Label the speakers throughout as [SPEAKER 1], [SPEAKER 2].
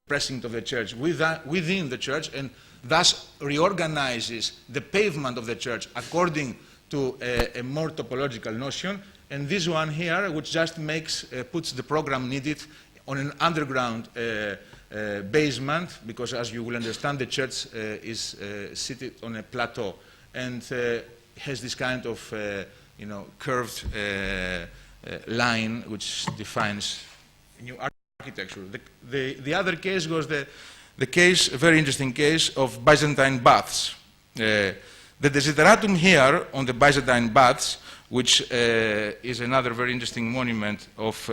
[SPEAKER 1] precinct of the church within the church, and thus reorganizes the pavement of the church according to a more topological notion. And this one here, which just puts the program needed on an underground basement, because as you will understand, the church is seated on a plateau and has this kind of curved line which defines new architecture. The other case was the case, a very interesting case of Byzantine baths. The desideratum here on the Byzantine baths, which is another very interesting monument of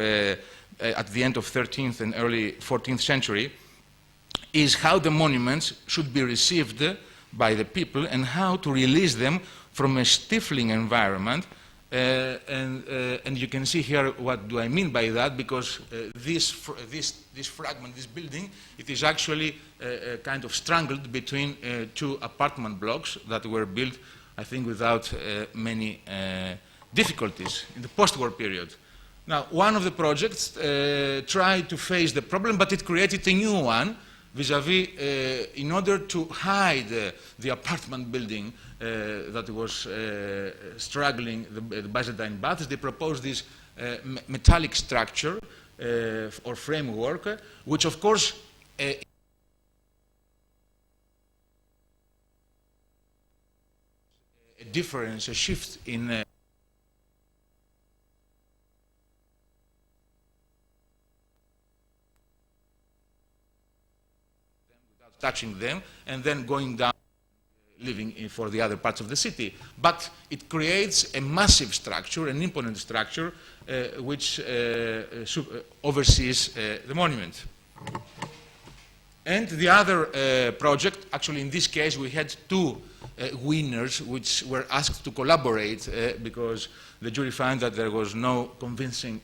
[SPEAKER 1] at the end of 13th and early 14th century, is how the monuments should be received by the people and how to release them from a stifling environment. And you can see here what do I mean by that, because this fragment, this building, it is actually kind of strangled between two apartment blocks that were built, I think, without many difficulties in the post-war period. Now, one of the projects tried to face the problem, but it created a new one, vis-à-vis, in order to hide the apartment building that was struggling the Byzantine baths. They proposed this metallic structure or framework, which of course a difference, a shift in touching them, and then going down, living for the other parts of the city. But it creates a massive structure, an imponent structure, which oversees the monument. And the other project, actually in this case we had two winners which were asked to collaborate because the jury found that there was no convincing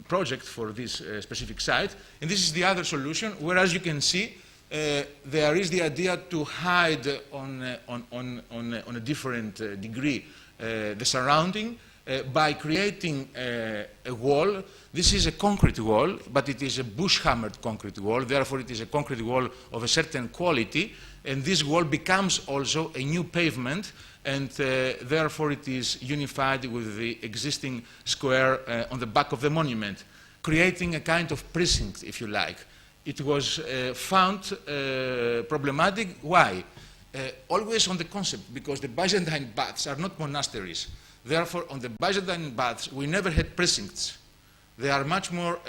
[SPEAKER 1] project for this specific site. And this is the other solution, whereas you can see there is the idea to hide on a different degree the surrounding by creating a wall. This is a concrete wall, but it is a bush-hammered concrete wall, therefore it is a concrete wall of a certain quality, and this wall becomes also a new pavement, and therefore it is unified with the existing square on the back of the monument, creating a kind of precinct, if you like. It was found problematic. Why? Always on the concept, because the Byzantine baths are not monasteries. Therefore, on the Byzantine baths, we never had precincts. They are much more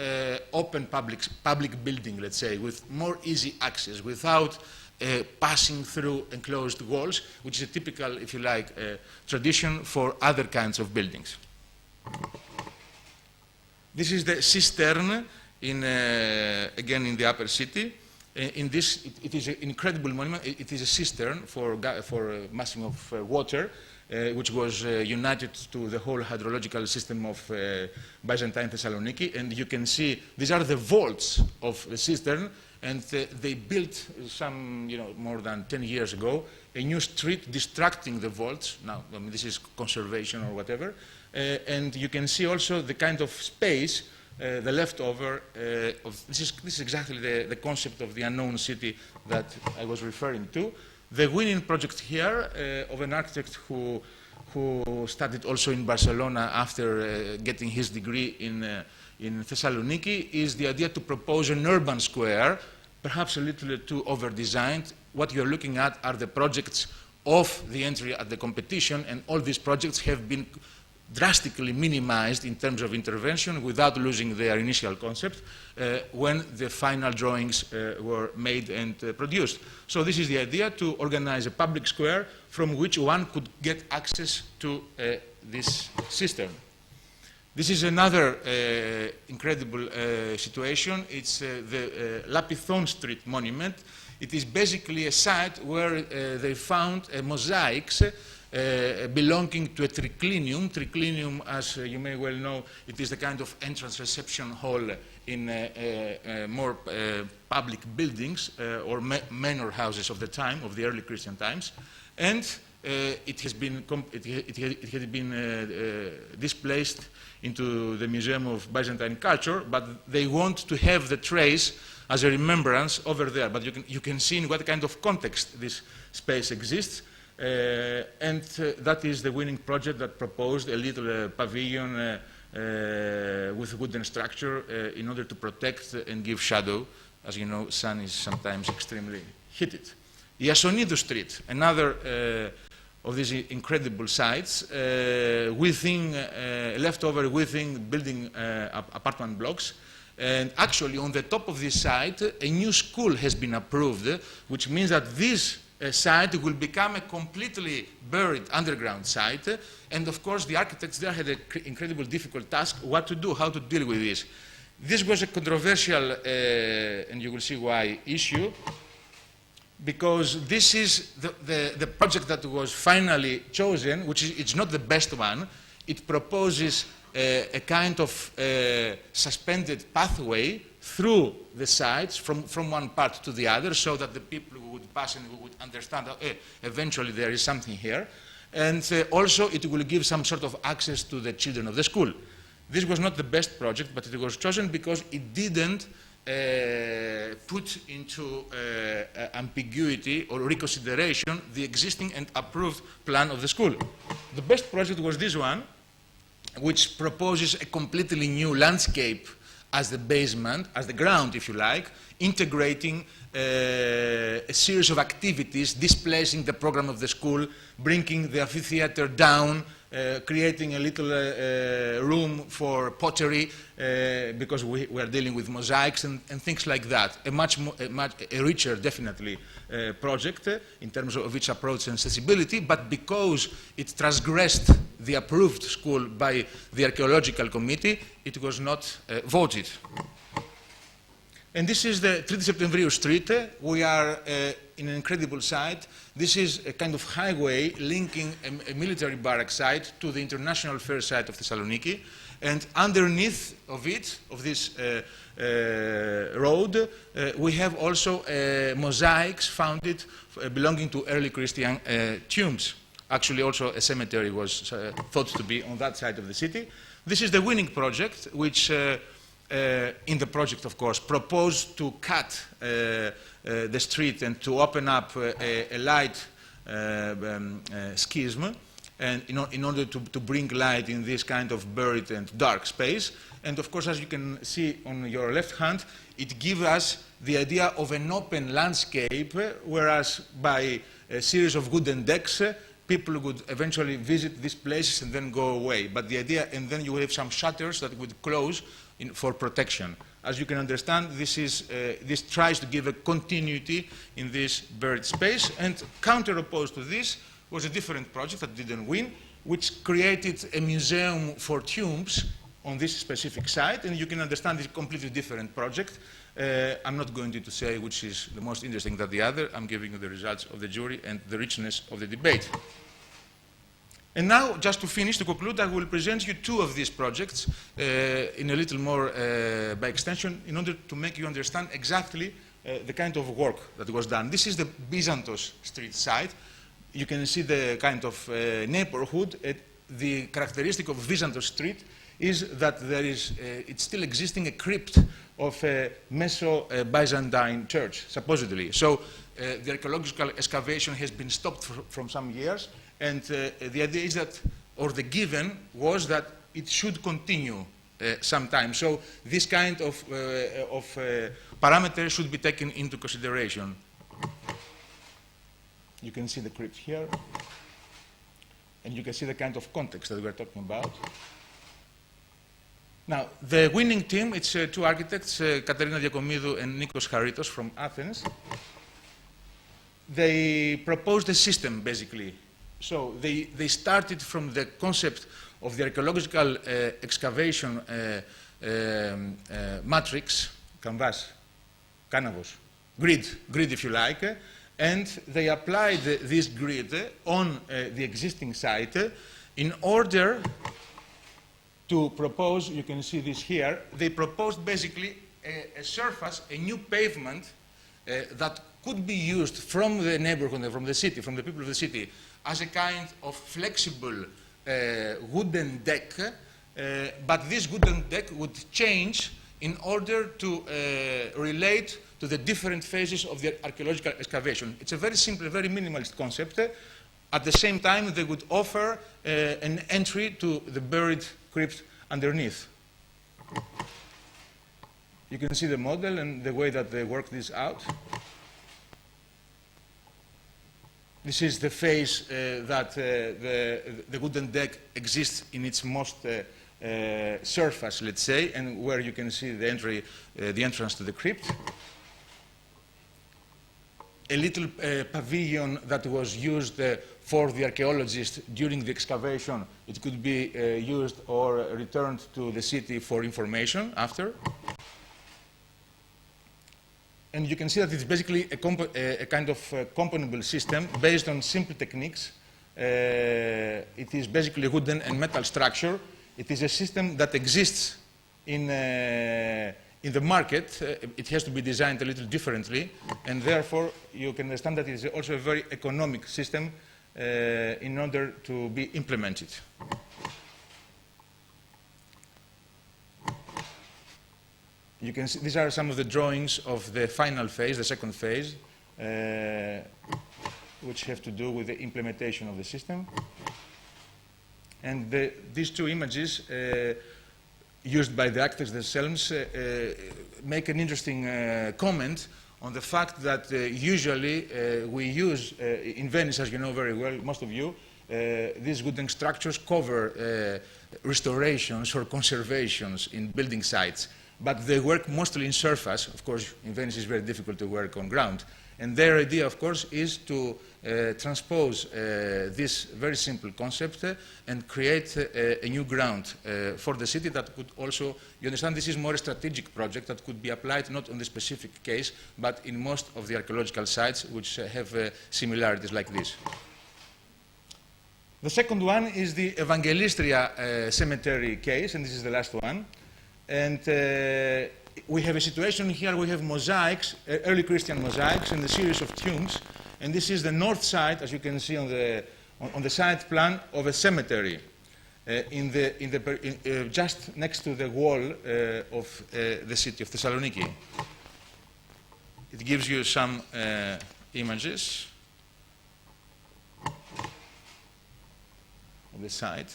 [SPEAKER 1] open public building, let's say, with more easy access, without passing through enclosed walls, which is a typical, if you like, tradition for other kinds of buildings. This is the cistern, again in the upper city. In this, it is an incredible monument. It is a cistern for massing of water, which was united to the whole hydrological system of Byzantine Thessaloniki. And you can see these are the vaults of the cistern, and they built some, more than 10 years ago, a new street distracting the vaults. Now, I mean, this is conservation or whatever. And you can see also the kind of space, the leftover of this is exactly the concept of the unknown city that I was referring to. The winning project here of an architect who studied also in Barcelona after getting his degree in Thessaloniki is the idea to propose an urban square, perhaps a little too over-designed. What you're looking at are the projects of the entry at the competition, and all these projects have been drastically minimized in terms of intervention without losing their initial concept when the final drawings were made and produced. So this is the idea, to organize a public square from which one could get access to this cistern. This is another incredible situation. It's the Lapithon Street monument. It is basically a site where they found mosaics belonging to a triclinium. Triclinium, as you may well know, it is the kind of entrance reception hall in more public buildings or manor houses of the time, of the early Christian times. And it has been displaced into the Museum of Byzantine Culture, but they want to have the trace as a remembrance over there. But you can see in what kind of context this space exists. And that is the winning project that proposed a little pavilion with wooden structure in order to protect and give shadow. As you know, sun is sometimes extremely heated. Iassonidou Street, another of these incredible sites, leftover within building apartment blocks. And actually, on the top of this site, a new school has been approved, which means that this site will become a completely buried underground site. And of course, the architects there had an incredibly difficult task, what to do, how to deal with this. This was a controversial, and you will see why, issue, because this is the project that was finally chosen, which is it's not the best one. It proposes a kind of suspended pathway through the sites from one part to the other, so that the people who would pass and who would understand that eventually there is something here. And also it will give some sort of access to the children of the school. This was not the best project, but it was chosen because it didn't put into ambiguity or reconsideration the existing and approved plan of the school. The best project was this one, which proposes a completely new landscape as the basement, as the ground, if you like, integrating a series of activities, displacing the program of the school, bringing the amphitheater down, creating a little room for pottery, because we are dealing with mosaics and things like that. A much richer, definitely, project in terms of its approach and sensibility, but because it transgressed the approved school by the archaeological committee, it was not voted. And this is the 3 Septembriou Street. We are in an incredible site. This is a kind of highway linking a military barrack site to the international fair site of Thessaloniki. And underneath of it, of this road, we have also mosaics founded belonging to early Christian tombs. Actually, also a cemetery was thought to be on that side of the city. This is the winning project, which in the project, of course, proposed to cut the street and to open up a light schism, and in order to bring light in this kind of buried and dark space. And of course, as you can see on your left hand, it gives us the idea of an open landscape, whereas by a series of wooden decks, people would eventually visit these places and then go away. But the idea, and then you will have some shutters that would close for protection. As you can understand, this tries to give a continuity in this buried space, and counter-opposed to this was a different project that didn't win, which created a museum for tombs on this specific site, and you can understand it's a completely different project. I'm not going to say which is the most interesting than the other. I'm giving you the results of the jury and the richness of the debate. And now, just to finish, to conclude, I will present you 2 of these projects in a little more by extension, in order to make you understand exactly the kind of work that was done. This is the Byzantos Street site. You can see the kind of neighborhood. The characteristic of Byzantos Street is that there is, it's still existing a crypt of a Meso-Byzantine church, supposedly. So the archaeological excavation has been stopped from some years, and the idea is that, or the given was that it should continue sometime. So this kind of parameters should be taken into consideration. You can see the crypt here, and you can see the kind of context that we're talking about. Now, the winning team, it's 2 architects, Katerina Diakomidou and Nikos Charitos from Athens. They proposed a system, basically. So they started from the concept of the archaeological excavation matrix, canvas, grid if you like, and they applied this grid on the existing site in order to propose, you can see this here, they proposed basically a surface, a new pavement that could be used from the neighborhood, from the city, from the people of the city, as a kind of flexible wooden deck, but this wooden deck would change in order to relate to the different phases of the archaeological excavation. It's a very simple, very minimalist concept. At the same time, they would offer an entry to the buried crypt underneath. You can see the model and the way that they work this out. This is the phase that the wooden deck exists in its most surface, let's say, and where you can see the entry, the entrance to the crypt. A little pavilion that was used for the archaeologists during the excavation. It could be used or returned to the city for information after. And you can see that it's basically a kind of componable system based on simple techniques. It is basically a wooden and metal structure. It is a system that exists in the market. It has to be designed a little differently, and therefore you can understand that it is also a very economic system in order to be implemented. You can see these are some of the drawings of the final phase, the second phase, which have to do with the implementation of the system. And these two images used by the architects themselves make an interesting comment on the fact that usually we use, in Venice, as you know very well, most of you, these wooden structures cover restorations or conservations in building sites. But they work mostly in surface. Of course, in Venice it's very difficult to work on ground. And their idea, of course, is to transpose this very simple concept and create a new ground for the city that could also, you understand, this is more a strategic project that could be applied not on the specific case, but in most of the archaeological sites which have similarities like this. The second one is the Evangelistria cemetery case, and this is the last one. And we have a situation here, we have mosaics, early Christian mosaics, and a series of tombs. And this is the north side, as you can see on the side plan of a cemetery, just next to the wall of the city of Thessaloniki. It gives you some images of the site.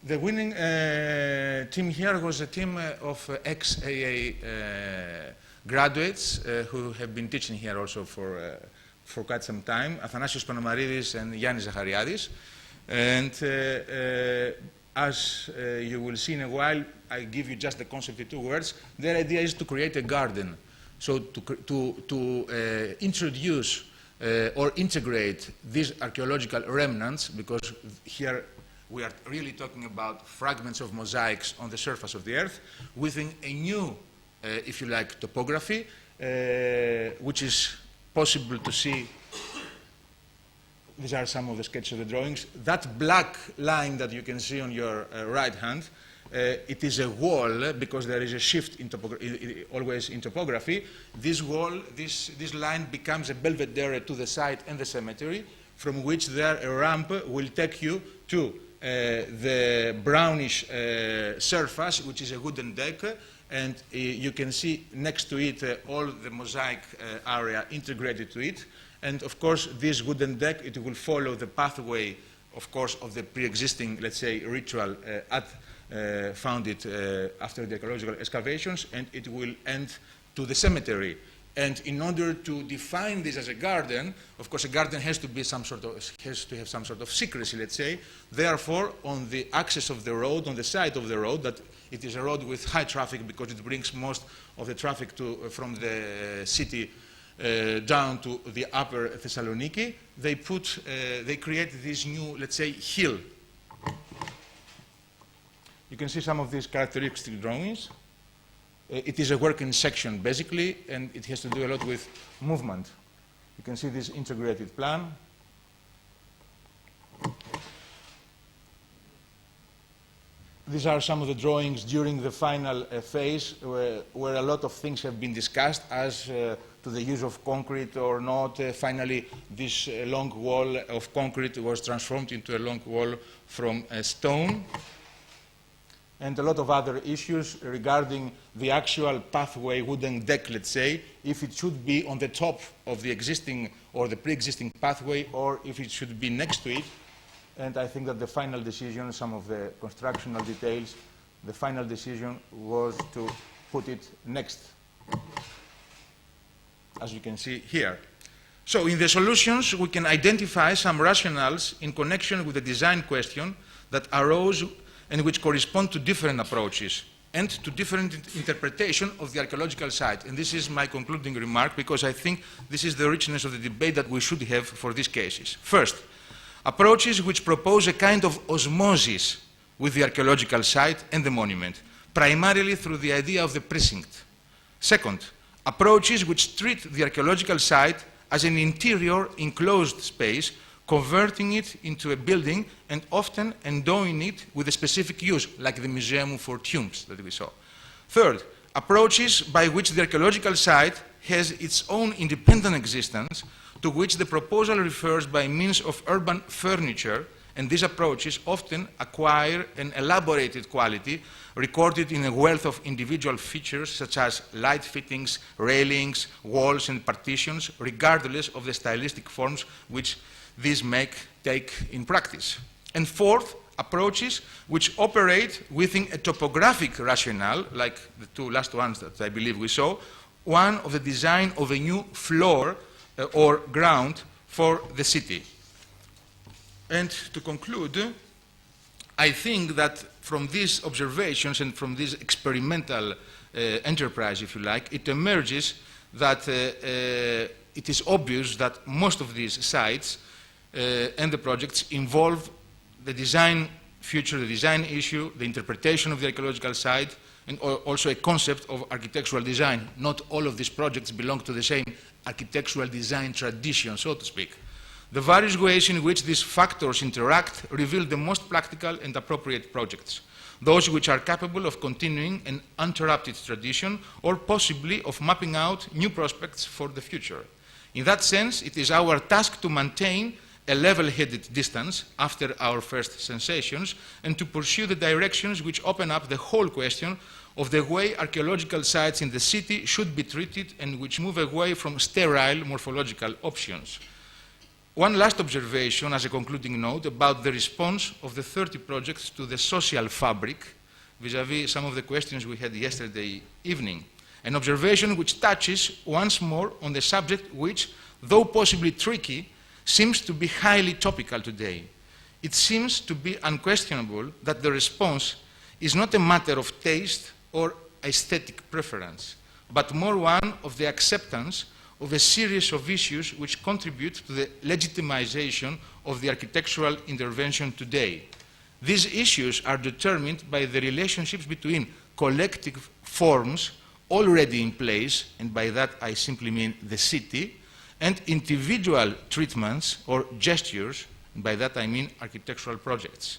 [SPEAKER 1] The winning team here was a team of ex-AA graduates who have been teaching here also for quite some time, Athanasios Panomaridis and Yannis Zachariadis. And as you will see in a while, I give you just the concept in 2 words. Their idea is to create a garden. So to introduce or integrate these archaeological remnants, because here we are really talking about fragments of mosaics on the surface of the earth within a new, if you like, topography, which is possible to see. These are some of the sketches of the drawings. That black line that you can see on your right hand, it is a wall because there is a shift in always in topography. This wall, this line becomes a belvedere to the site and the cemetery, from which there a ramp will take you to the brownish surface, which is a wooden deck, and you can see next to it all the mosaic area integrated to it. And of course, this wooden deck, it will follow the pathway, of course, of the pre-existing, let's say, ritual found it after the archaeological excavations, and it will end to the cemetery. And in order to define this as a garden, of course, a garden has to be has to have some sort of secrecy, let's say. Therefore, on the axis of the road, on the side of the road, that it is a road with high traffic because it brings most of the traffic from the city down to the upper Thessaloniki, they create this new, let's say, hill. You can see some of these characteristic drawings. It is a working section, basically, and it has to do a lot with movement. You can see this integrated plan. these are some of the drawings during the final phase, where a lot of things have been discussed as to the use of concrete or not. Finally, this long wall of concrete was transformed into a long wall from stone. And a lot of other issues regarding the actual pathway, wooden deck, let's say, if it should be on the top of the existing or the pre-existing pathway, or if it should be next to it. And I think that the final decision, some of the constructional details, the final decision was to put it next, as you can see here. So in the solutions, we can identify some rationales in connection with the design question that arose and which correspond to different approaches and to different interpretation of the archaeological site. And this is my concluding remark, because I think this is the richness of the debate that we should have for these cases. First, approaches which propose a kind of osmosis with the archaeological site and the monument, primarily through the idea of the precinct. Second, approaches which treat the archaeological site as an interior enclosed space, converting it into a building and often endowing it with a specific use, like the Museum for Tombs that we saw. Third, approaches by which the archaeological site has its own independent existence, to which the proposal refers by means of urban furniture, and these approaches often acquire an elaborated quality recorded in a wealth of individual features such as light fittings, railings, walls and partitions, regardless of the stylistic forms which these take in practice. And fourth, approaches which operate within a topographic rationale, like the two last ones that I believe we saw, one of the design of a new floor or ground for the city. And to conclude, I think that from these observations and from this experimental enterprise, if you like, it emerges that it is obvious that most of these sites and the projects involve the design future, the design issue, the interpretation of the archaeological site, and also a concept of architectural design. Not all of these projects belong to the same architectural design tradition, so to speak. The various ways in which these factors interact reveal the most practical and appropriate projects, those which are capable of continuing an uninterrupted tradition or possibly of mapping out new prospects for the future. In that sense, it is our task to maintain a level-headed distance after our first sensations and to pursue the directions which open up the whole question of the way archaeological sites in the city should be treated and which move away from sterile morphological options. One last observation as a concluding note about the response of the 30 projects to the social fabric vis-à-vis some of the questions we had yesterday evening. An observation which touches once more on the subject which, though possibly tricky, seems to be highly topical today. It seems to be unquestionable that the response is not a matter of taste or aesthetic preference, but more one of the acceptance of a series of issues which contribute to the legitimization of the architectural intervention today. These issues are determined by the relationships between collective forms already in place, and by that I simply mean the city, and individual treatments or gestures, and by that I mean architectural projects,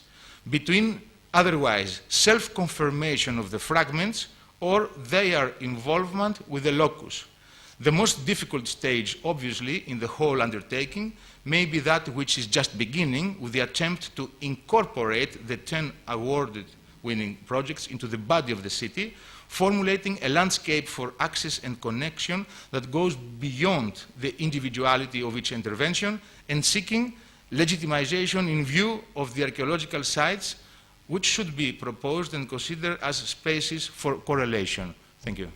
[SPEAKER 1] between otherwise self-confirmation of the fragments or their involvement with the locus. The most difficult stage, obviously, in the whole undertaking may be that which is just beginning with the attempt to incorporate the 10 awarded winning projects into the body of the city, formulating a landscape for access and connection that goes beyond the individuality of each intervention and seeking legitimization in view of the archaeological sites which should be proposed and considered as spaces for correlation. Thank you.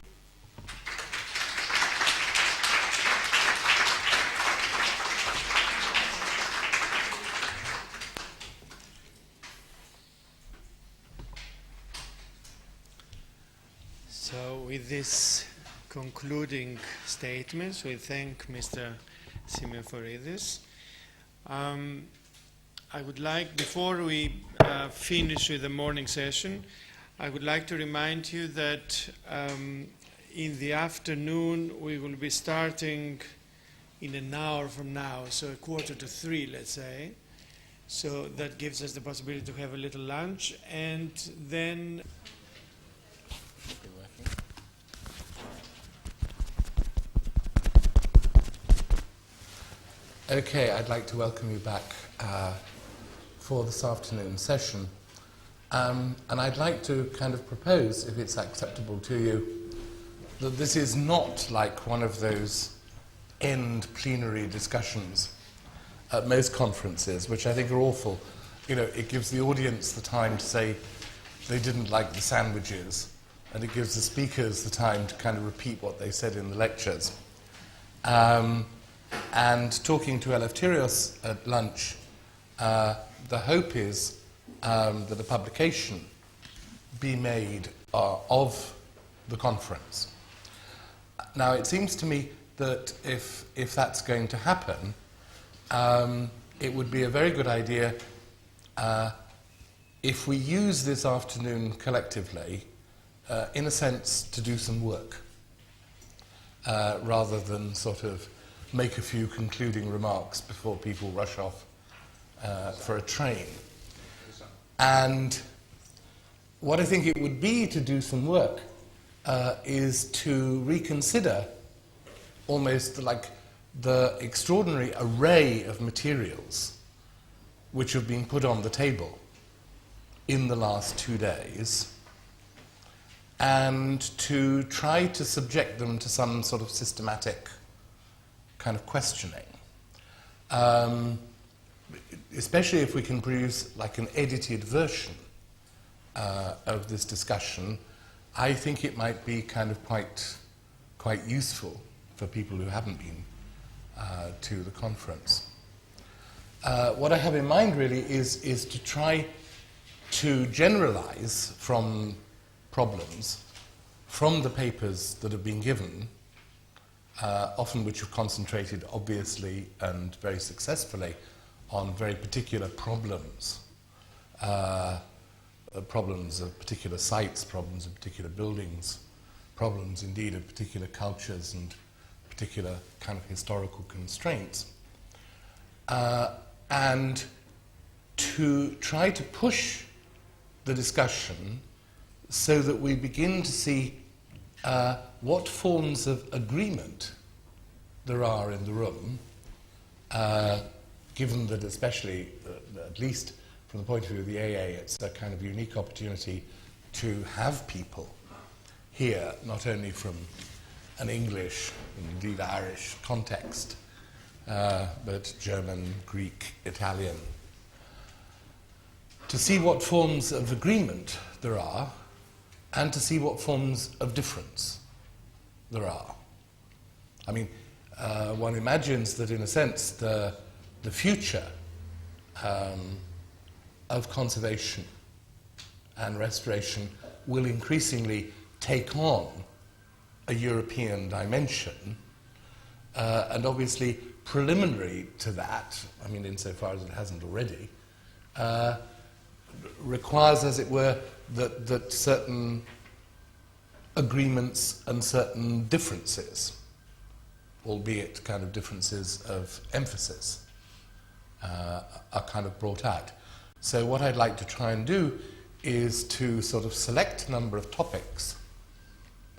[SPEAKER 2] So with this concluding statements, we thank Mr. Simulacra. I would like, before we finish with the morning session, I would like to remind you that in the afternoon we will be starting in an hour from now, so 2:45, let's say, So that gives us the possibility to have a little lunch, and then
[SPEAKER 3] Okay, I'd like to welcome you back for this afternoon session. And I'd like to kind of propose, if it's acceptable to you, that this is not like one of those end plenary discussions at most conferences, which I think are awful. You know, it gives the audience the time to say they didn't like the sandwiches, and it gives the speakers the time to kind of repeat what they said in the lectures. And talking to Eleftherios at lunch, the hope is that a publication be made of the conference. Now, it seems to me that if that's going to happen, it would be a very good idea if we use this afternoon collectively, in a sense, to do some work, rather than sort of make a few concluding remarks before people rush off for a train. And what I think it would be to do some work is to reconsider almost like the extraordinary array of materials which have been put on the table in the last 2 days, and to try to subject them to some sort of systematic kind of questioning. Especially if we can produce like an edited version of this discussion, I think it might be kind of quite useful for people who haven't been to the conference. What I have in mind really is to try to generalize from problems from the papers that have been given, often which have concentrated obviously and very successfully on very particular problems, problems of particular sites, problems of particular buildings, problems indeed of particular cultures and particular kind of historical constraints, and to try to push the discussion so that we begin to see what forms of agreement there are in the room, given that especially, at least from the point of view of the AA, it's a kind of unique opportunity to have people here, not only from an English and indeed Irish context, but German, Greek, Italian, to see what forms of agreement there are and to see what forms of difference there are. I mean, one imagines that in a sense the future of conservation and restoration will increasingly take on a European dimension, and obviously preliminary to that, I mean insofar as it hasn't already, requires, as it were, that certain agreements and certain differences, albeit kind of differences of emphasis, are kind of brought out. So what I'd like to try and do is to sort of select a number of topics.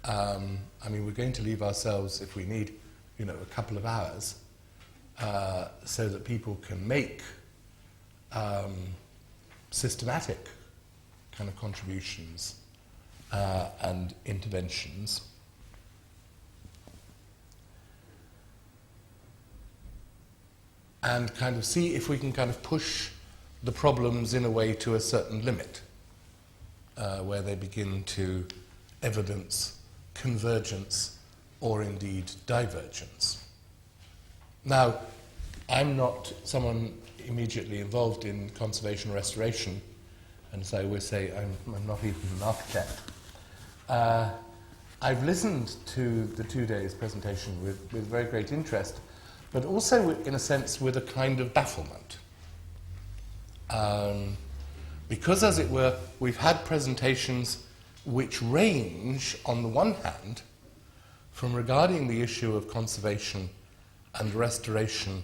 [SPEAKER 3] I mean, we're going to leave ourselves, if we need, a couple of hours, so that people can make systematic kind of contributions and interventions. And kind of see if we can kind of push the problems in a way to a certain limit, where they begin to evidence convergence or indeed divergence. Now, I'm not someone immediately involved in conservation restoration, and so I always say I'm not even an architect. I've listened to the 2 days presentation with very great interest, but also, in a sense, with a kind of bafflement. Because, as it were, we've had presentations which range, on the one hand, from regarding the issue of conservation and restoration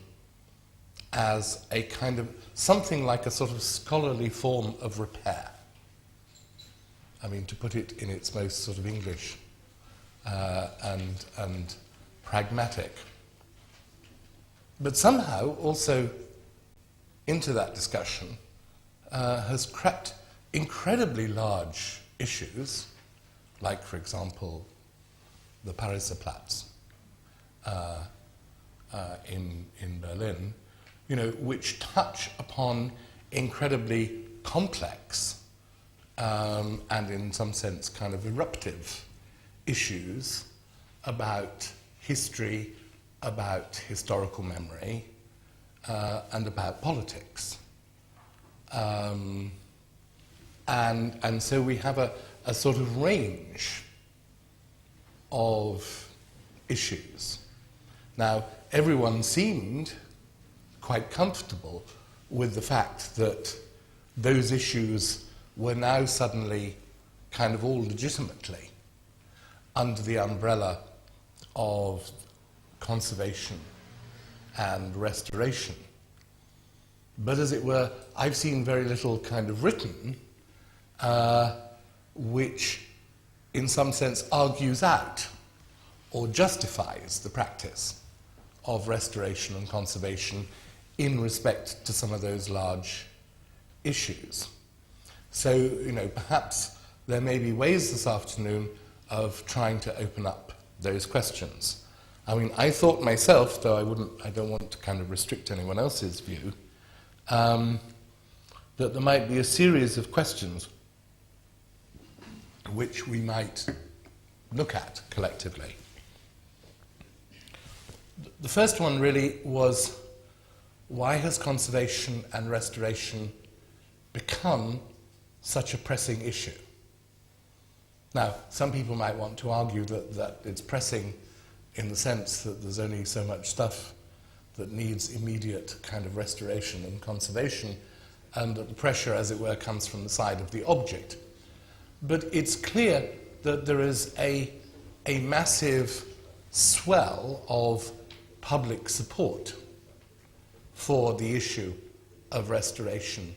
[SPEAKER 3] as a kind of something like a sort of scholarly form of repair. I mean, to put it in its most sort of English and pragmatic. But somehow also into that discussion has crept incredibly large issues, like, for example, the Pariser Platz in Berlin, you know, which touch upon incredibly complex and in some sense kind of eruptive issues about history, about historical memory, and about politics. And so we have a sort of range of issues. Now, everyone seemed quite comfortable with the fact that those issues were now suddenly kind of all legitimately under the umbrella of conservation and restoration. But as it were, I've seen very little kind of written which in some sense argues out or justifies the practice of restoration and conservation in respect to some of those large issues. So, you know, perhaps there may be ways this afternoon of trying to open up those questions. I mean, I thought myself, though I don't want to kind of restrict anyone else's view, that there might be a series of questions which we might look at collectively. The first one really was, why has conservation and restoration become such a pressing issue? Now, some people might want to argue that it's pressing in the sense that there's only so much stuff that needs immediate kind of restoration and conservation, and that the pressure, as it were, comes from the side of the object. But it's clear that there is a massive swell of public support for the issue of restoration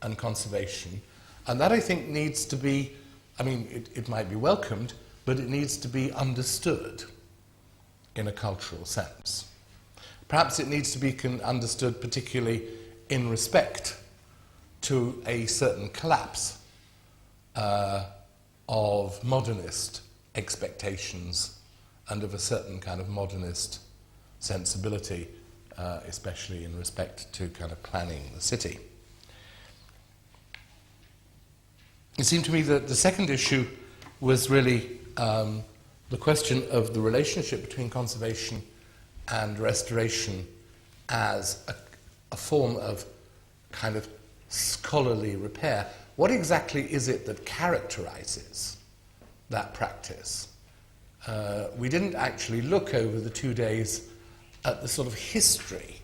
[SPEAKER 3] and conservation. And that, I think, needs to be, I mean, it might be welcomed, but it needs to be understood in a cultural sense. Perhaps it needs to be understood particularly in respect to a certain collapse of modernist expectations and of a certain kind of modernist sensibility, especially in respect to kind of planning the city. It seemed to me that the second issue was really the question of the relationship between conservation and restoration as a form of kind of scholarly repair. What exactly is it that characterizes that practice? We didn't actually look over the 2 days at the sort of history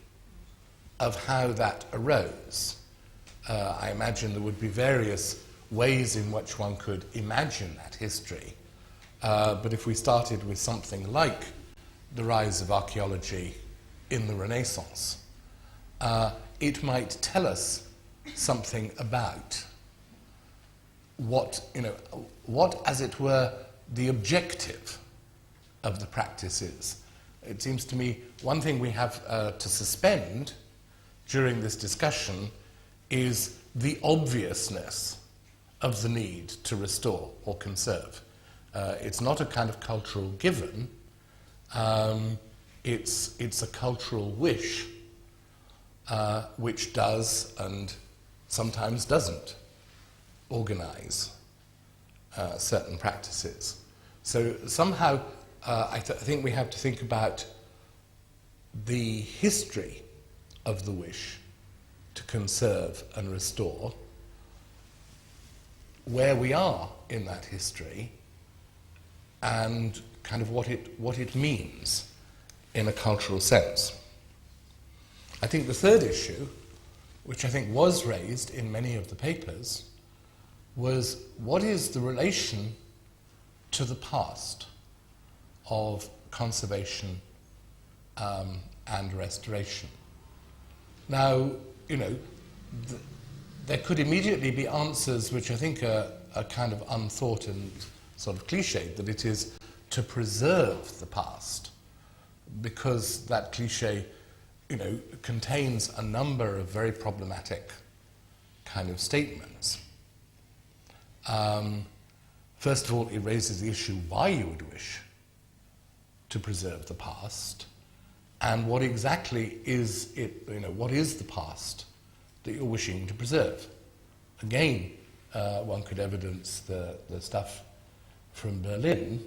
[SPEAKER 3] of how that arose. I imagine there would be various ways in which one could imagine that history. But if we started with something like the rise of archaeology in the Renaissance, it might tell us something about what, as it were, the objective of the practice is. It seems to me one thing we have to suspend during this discussion is the obviousness of the need to restore or conserve. It's not a kind of cultural given, it's a cultural wish, which does and sometimes doesn't organize certain practices. So somehow I think we have to think about the history of the wish to conserve and restore, where we are in that history, and kind of what it means in a cultural sense. I think the third issue, which I think was raised in many of the papers, was what is the relation to the past of conservation and restoration? Now, there could immediately be answers which I think are kind of unthought and sort of cliched, that it is to preserve the past, because that cliche, contains a number of very problematic kind of statements. First of all, it raises the issue why you would wish to preserve the past, and what exactly is it, what is the past that you're wishing to preserve. Again, one could evidence the stuff from Berlin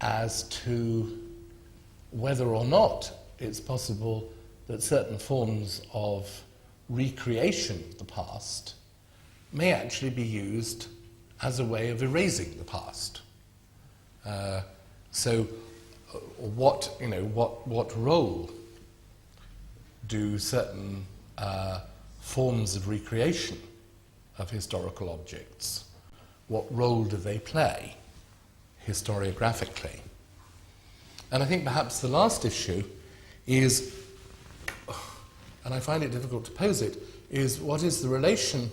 [SPEAKER 3] as to whether or not it's possible that certain forms of recreation of the past may actually be used as a way of erasing the past. So, what role do certain forms of recreation of historical objects, what role do they play historiographically? And I think perhaps the last issue is, and I find it difficult to pose it, is what is the relation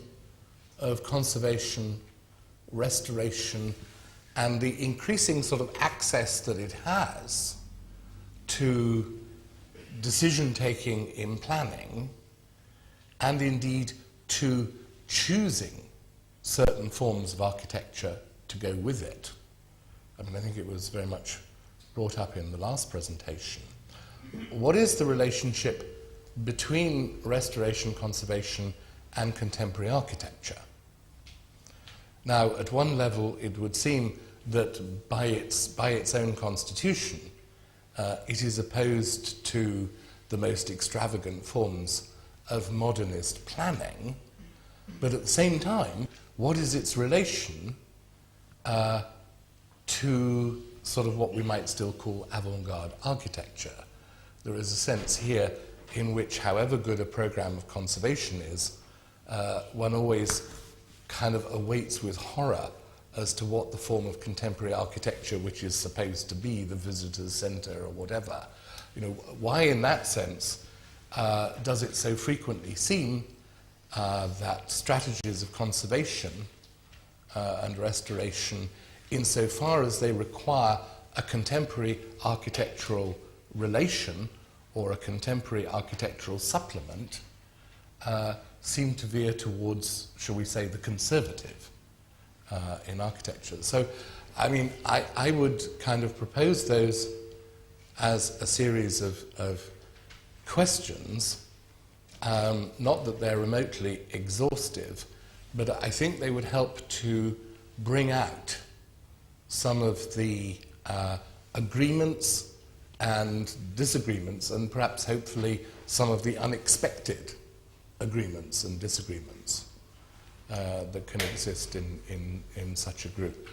[SPEAKER 3] of conservation, restoration, and the increasing sort of access that it has to decision-taking in planning, and indeed to choosing certain forms of architecture to go with it. I mean, I think it was very much brought up in the last presentation. What is the relationship between restoration, conservation, and contemporary architecture? Now, at one level, it would seem that by its own constitution, it is opposed to the most extravagant forms of modernist planning, but at the same time, what is its relation to sort of what we might still call avant-garde architecture? There is a sense here in which, however good a program of conservation is, one always kind of awaits with horror as to what the form of contemporary architecture, which is supposed to be the visitor's centre or whatever, why in that sense does it so frequently seem that strategies of conservation and restoration, insofar as they require a contemporary architectural relation or a contemporary architectural supplement, seem to veer towards, shall we say, the conservative in architecture. So, I mean, I would kind of propose those as a series of questions, not that they're remotely exhaustive, but I think they would help to bring out some of the agreements and disagreements, and perhaps hopefully some of the unexpected agreements and disagreements that can exist in such a group.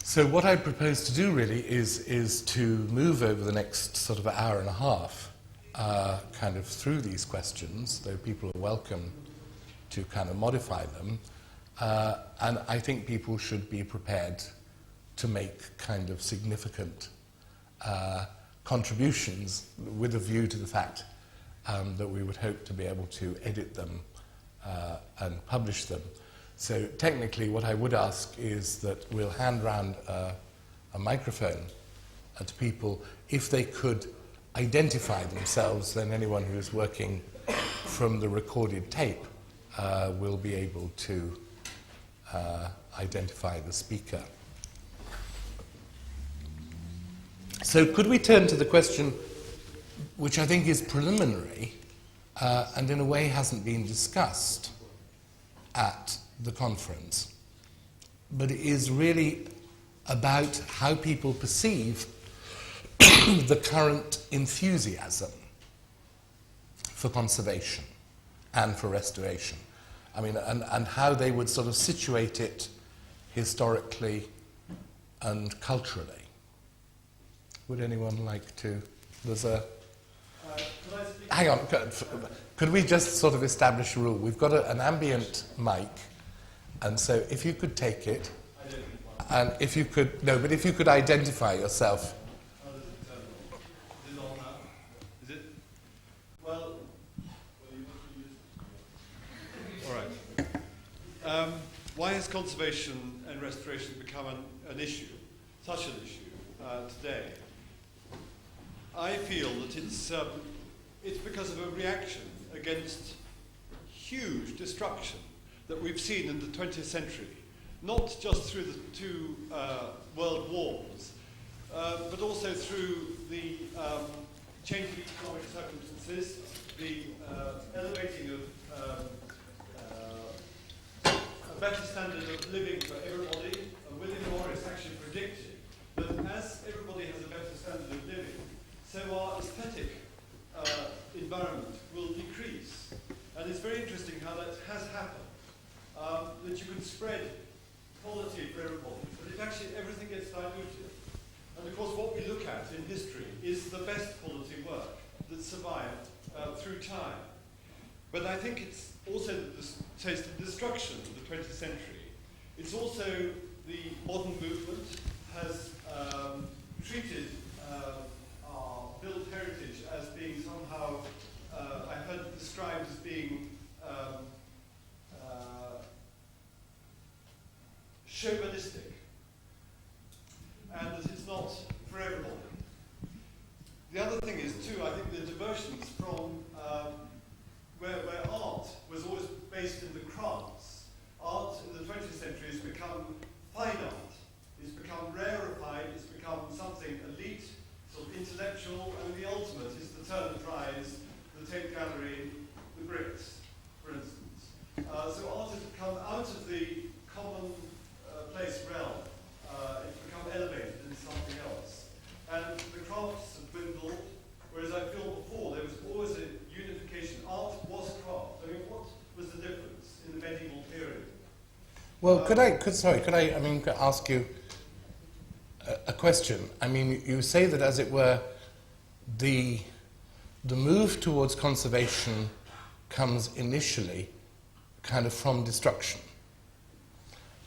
[SPEAKER 3] So what I propose to do really is to move over the next sort of hour and a half kind of through these questions, though people are welcome to kind of modify them, and I think people should be prepared to make kind of significant contributions with a view to the fact that we would hope to be able to edit them and publish them. So technically what I would ask is that we'll hand round a microphone to people. If they could identify themselves, then anyone who is working from the recorded tape will be able to identify the speaker. So could we turn to the question which I think is preliminary and in a way hasn't been discussed at the conference, but it is really about how people perceive the current enthusiasm for conservation and for restoration. I mean, and how they would sort of situate it historically and culturally. Would anyone like to? There's a... hang on, could we just sort of establish a rule? We've got an ambient mic, and so if you could take it, and if you could, no, but if you could identify yourself.
[SPEAKER 4] has conservation and restoration become an issue, such an issue today? I feel that it's because of a reaction against huge destruction that we've seen in the 20th century, not just through the two world wars, but also through the changing economic circumstances, the elevating of a better standard of living for everybody. And William Morris actually predicted that as everybody has a better standard of living, so our aesthetic environment will decrease. And it's very interesting how that has happened, that you can spread quality for everybody, but if actually everything gets diluted. And of course what we look at in history is the best quality work that survived through time. But I think it's also the taste of destruction of the 20th century. It's also the modern movement has treated our built heritage as being somehow, I heard it described as being chauvinistic, and that it's not for everybody. The other thing is too, I think the diversions from where art was always based in the crafts. Art in the 20th century has become fine art. It's become rarefied, it's become something elite, sort of intellectual, and the ultimate is the Turner Prize, the Tate Gallery, the Brits, for instance. So art has come out of the common place realm. It's become elevated into something else. And the crafts have dwindled, whereas I feel before there was always a unification. Art was craft. I mean, what was the difference in the medieval period?
[SPEAKER 3] Well, could I ask you a question? I mean, you say that, as it were, the move towards conservation comes initially kind of from destruction.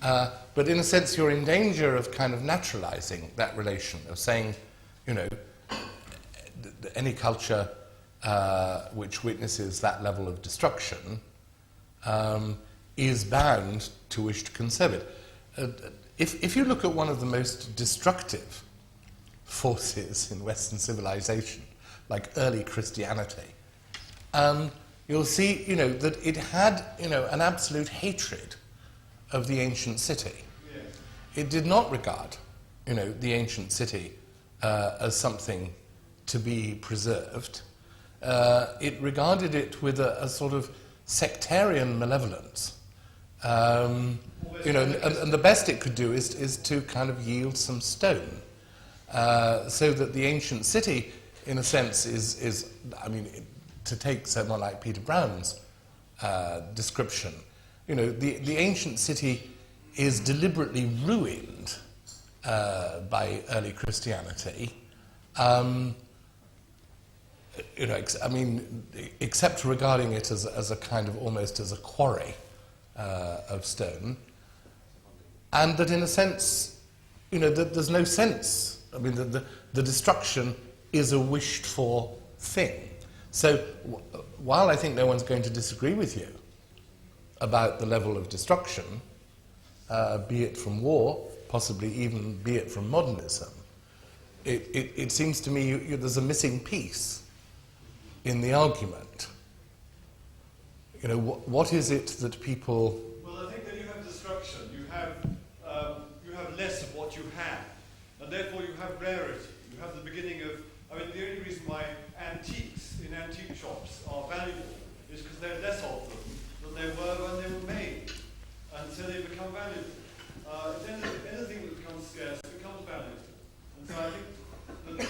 [SPEAKER 3] But in a sense, you're in danger of kind of naturalizing that relation, of saying, you know, any culture which witnesses that level of destruction is bound to wish to conserve it. If you look at one of the most destructive forces in Western civilization, like early Christianity, you'll see, you know, that it had, you know, an absolute hatred of the ancient city.
[SPEAKER 4] Yes.
[SPEAKER 3] It did not regard, you know, the ancient city as something to be preserved. It regarded it with a sort of sectarian malevolence. You know, and the best it could do is to kind of yield some stone, so that the ancient city, in a sense, is I mean, to take someone like Peter Brown's description, you know, the ancient city is deliberately ruined by early Christianity. You know, except regarding it as a kind of almost as a quarry of stone, and that in a sense, you know, that there's no sense. I mean, the destruction is a wished for thing. So while I think no one's going to disagree with you about the level of destruction, be it from war, possibly even be it from modernism, it seems to me there's a missing piece in the argument. You know, what is it that people...
[SPEAKER 4] Well, I think when you have destruction, you have less of what you have, and therefore you have rarity. You have the beginning of... I mean, the only reason why antiques in antique shops are valuable is because there are less of them than there were when they were made, and so they become valuable. Anything that becomes scarce becomes valuable. And so I think that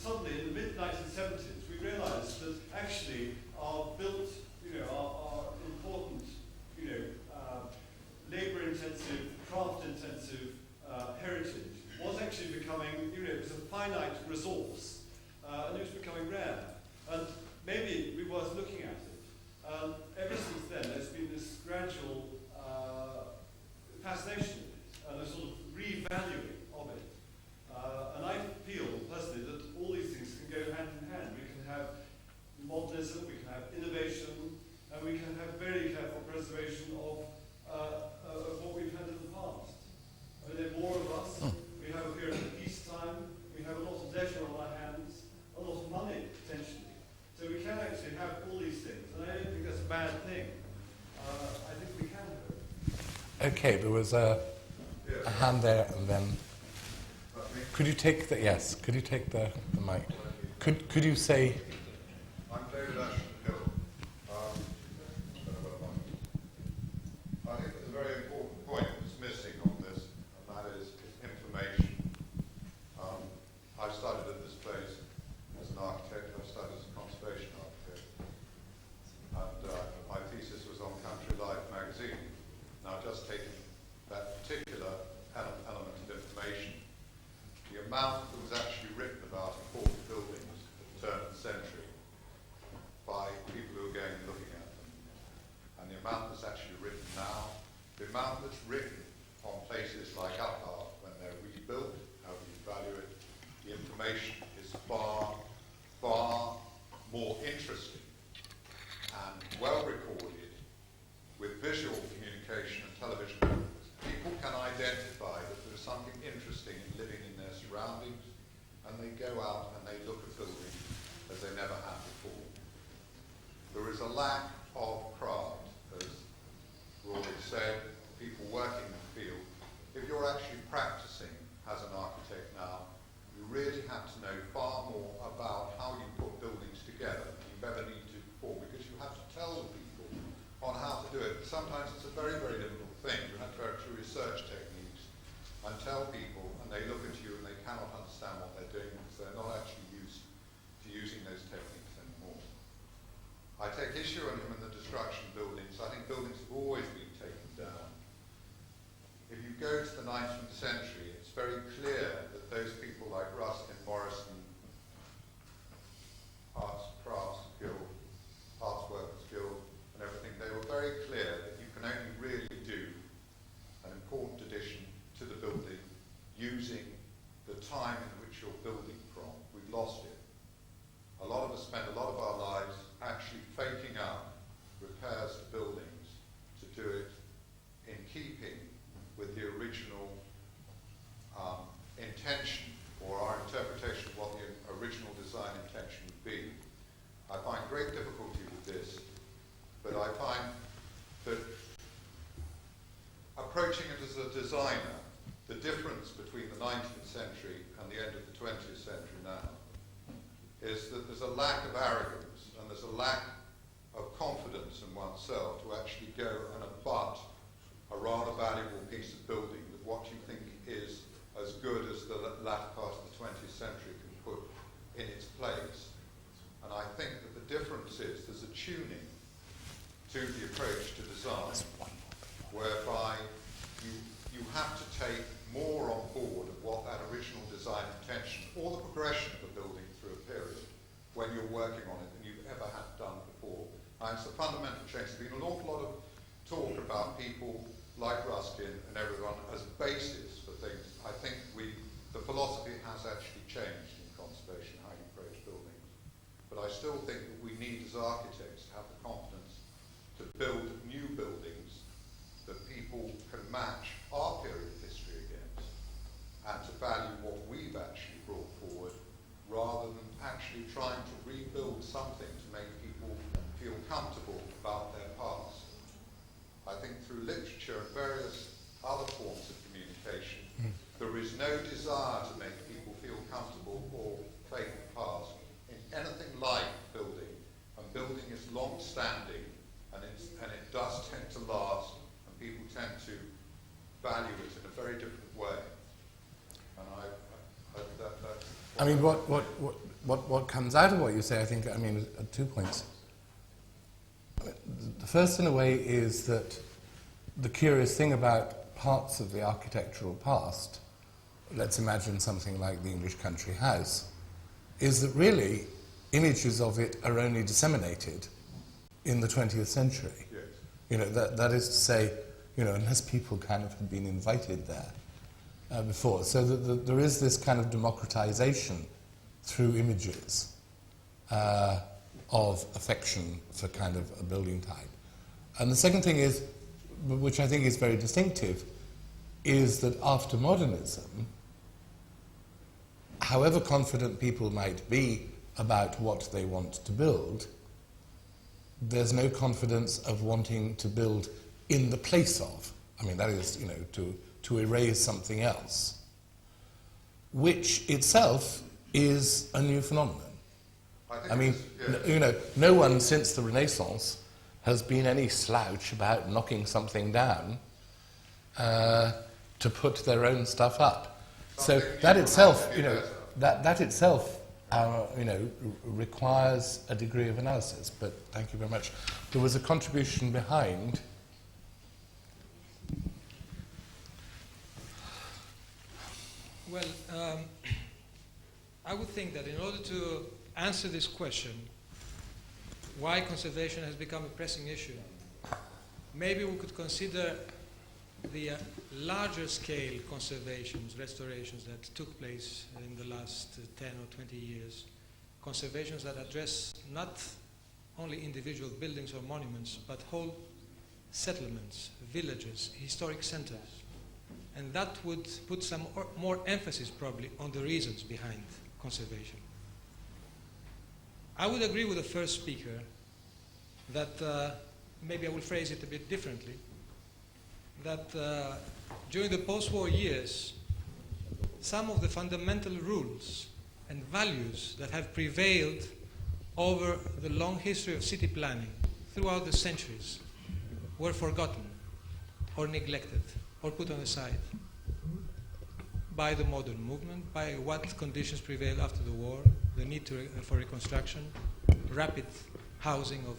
[SPEAKER 4] suddenly in the mid-1970s we realised that actually our built, you know, our important, you know, labour-intensive, craft-intensive heritage was actually becoming, you know, it was a finite resource, and it was becoming rare. And maybe we were looking at it. Ever since then, there's been this gradual fascination with it, and a sort of revaluing of it. And I feel, personally, that all these things can go hand in hand. We can have modernism, we can have innovation, and we can have very careful preservation of what we've had
[SPEAKER 3] Okay, there was a hand there, and then could you take the could you take the mic? Could you say?
[SPEAKER 5] I'm David Ashton-Hill. I think there's a very important point that's missing on this, and that is information. I started at this place as an architect. I started as a conservation architect, and my thesis was on Country Life magazine. Now, just taking that particular element of information, the amount that was actually written about important buildings at the turn of the century by people who are going and looking at them, and the amount that's actually written now, the amount that's written on places like Uphart when they're rebuilt, how do you value it, the information is far, far more interesting and well recorded with visual communication and television. People can identify that there's something interesting in living in their surroundings, and they go out and they look at buildings as they never have before. There is a lack of craft, as Rory said, people working in the field. If you're actually practicing as an architect now, you really have to know far more about how you put buildings together than you've ever needed to before, because you have to tell the people on how to do it. Sometimes it's a very, very difficult thing. You have to go through research techniques and tell people, and they look at you and they cannot understand what they're doing because they're not actually used to using those techniques anymore. I take issue in the destruction of buildings. I think buildings have always been taken down. If you go to the 19th century, it's very clear that those people like Ruskin, Morrison, Arts Crafts Guild, Arts Workers Guild, and everything, they were very clear that you can only really do an important addition to the building using the time in which you're building from. We've lost it. A lot of us spend a lot of our lives actually faking out repairs to buildings to do it in keeping with the original intention or our interpretation of what the original design intention would be. I find great difficulty with this, but I find that approaching it as a designer, the difference between the 19th century and the end of the 20th century now is that there's a lack of arrogance and there's a lack of confidence in oneself to actually go and abut a rather valuable piece of building with what you think is as good as the latter part of the 20th century can put in its place. And I think that the difference is there's a tuning to the approach to design whereby you have to take more on board of what that original design intention or the progression of a building through a period when you're working on it than you've ever had done before. And it's a fundamental change. There's been an awful lot of talk about people like Ruskin and everyone as basis for things. I think the philosophy has actually changed in conservation, how you approach buildings. But I still think that we need as architects to have the confidence to build new buildings that people can match our period of history against and to value what we've actually brought forward rather than actually trying to rebuild something to make people feel comfortable about their past. I think through literature and various other forms of communication, there is no desire to make people feel comfortable or fake the past in anything like building. And building is long-standing, and it does tend to last, and people tend to value it in a very different way. And
[SPEAKER 3] I mean, what comes out of what you say, I think, 2 points. The first, in a way, is that the curious thing about parts of the architectural past, let's imagine something like the English country house, is that really images of it are only disseminated in the 20th century.
[SPEAKER 5] Yes.
[SPEAKER 3] You know, that is to say, you know, unless people kind of had been invited there before. So that there is this kind of democratization through images of affection for kind of a building type. And the second thing is, which I think is very distinctive, is that after modernism, however confident people might be about what they want to build, there's no confidence of wanting to build in the place of I mean, that is, to erase something else, which itself is a new phenomenon. I mean, no one since the Renaissance has been any slouch about knocking something down to put their own stuff up. So that itself, that itself, requires a degree of analysis. But thank you very much. There was a contribution behind.
[SPEAKER 6] Well, I would think that in order to answer this question, why conservation has become a pressing issue, maybe we could consider the larger scale conservations, restorations that took place in the last 10 or 20 years, conservations that address not only individual buildings or monuments, but whole settlements, villages, historic centers. And that would put some more emphasis probably on the reasons behind conservation. I would agree with the first speaker that maybe I will phrase it a bit differently, that during the post-war years, some of the fundamental rules and values that have prevailed over the long history of city planning throughout the centuries were forgotten or neglected or put on the side by the modern movement, by what conditions prevailed after the war, the need for reconstruction, rapid housing of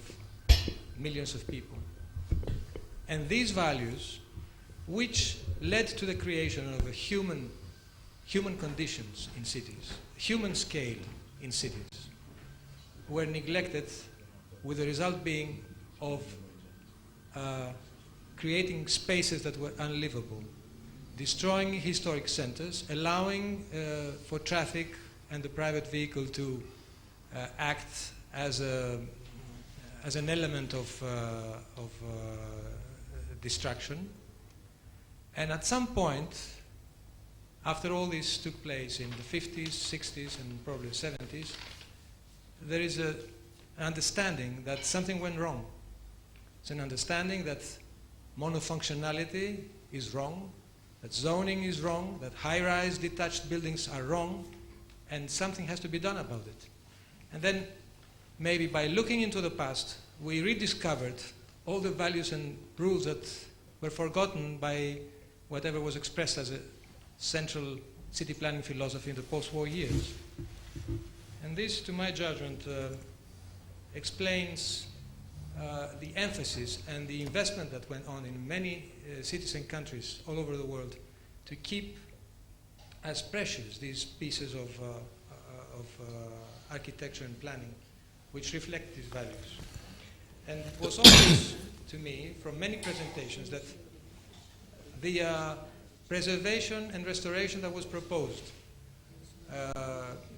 [SPEAKER 6] millions of people. And these values, which led to the creation of a human conditions in cities, human scale in cities, were neglected, with the result being of creating spaces that were unlivable, destroying historic centers, allowing for traffic and the private vehicle to act as an element of distraction. And at some point, after all this took place in the 50s, 60s, and probably 70s, there is an understanding that something went wrong. It's an understanding that monofunctionality is wrong, that zoning is wrong, that high-rise detached buildings are wrong, and something has to be done about it. And then, maybe by looking into the past, we rediscovered all the values and rules that were forgotten by whatever was expressed as a central city planning philosophy in the post-war years. And this, to my judgment, explains the emphasis and the investment that went on in many cities and countries all over the world to keep as precious these pieces of architecture and planning which reflect these values. And it was obvious to me from many presentations that the preservation and restoration that was proposed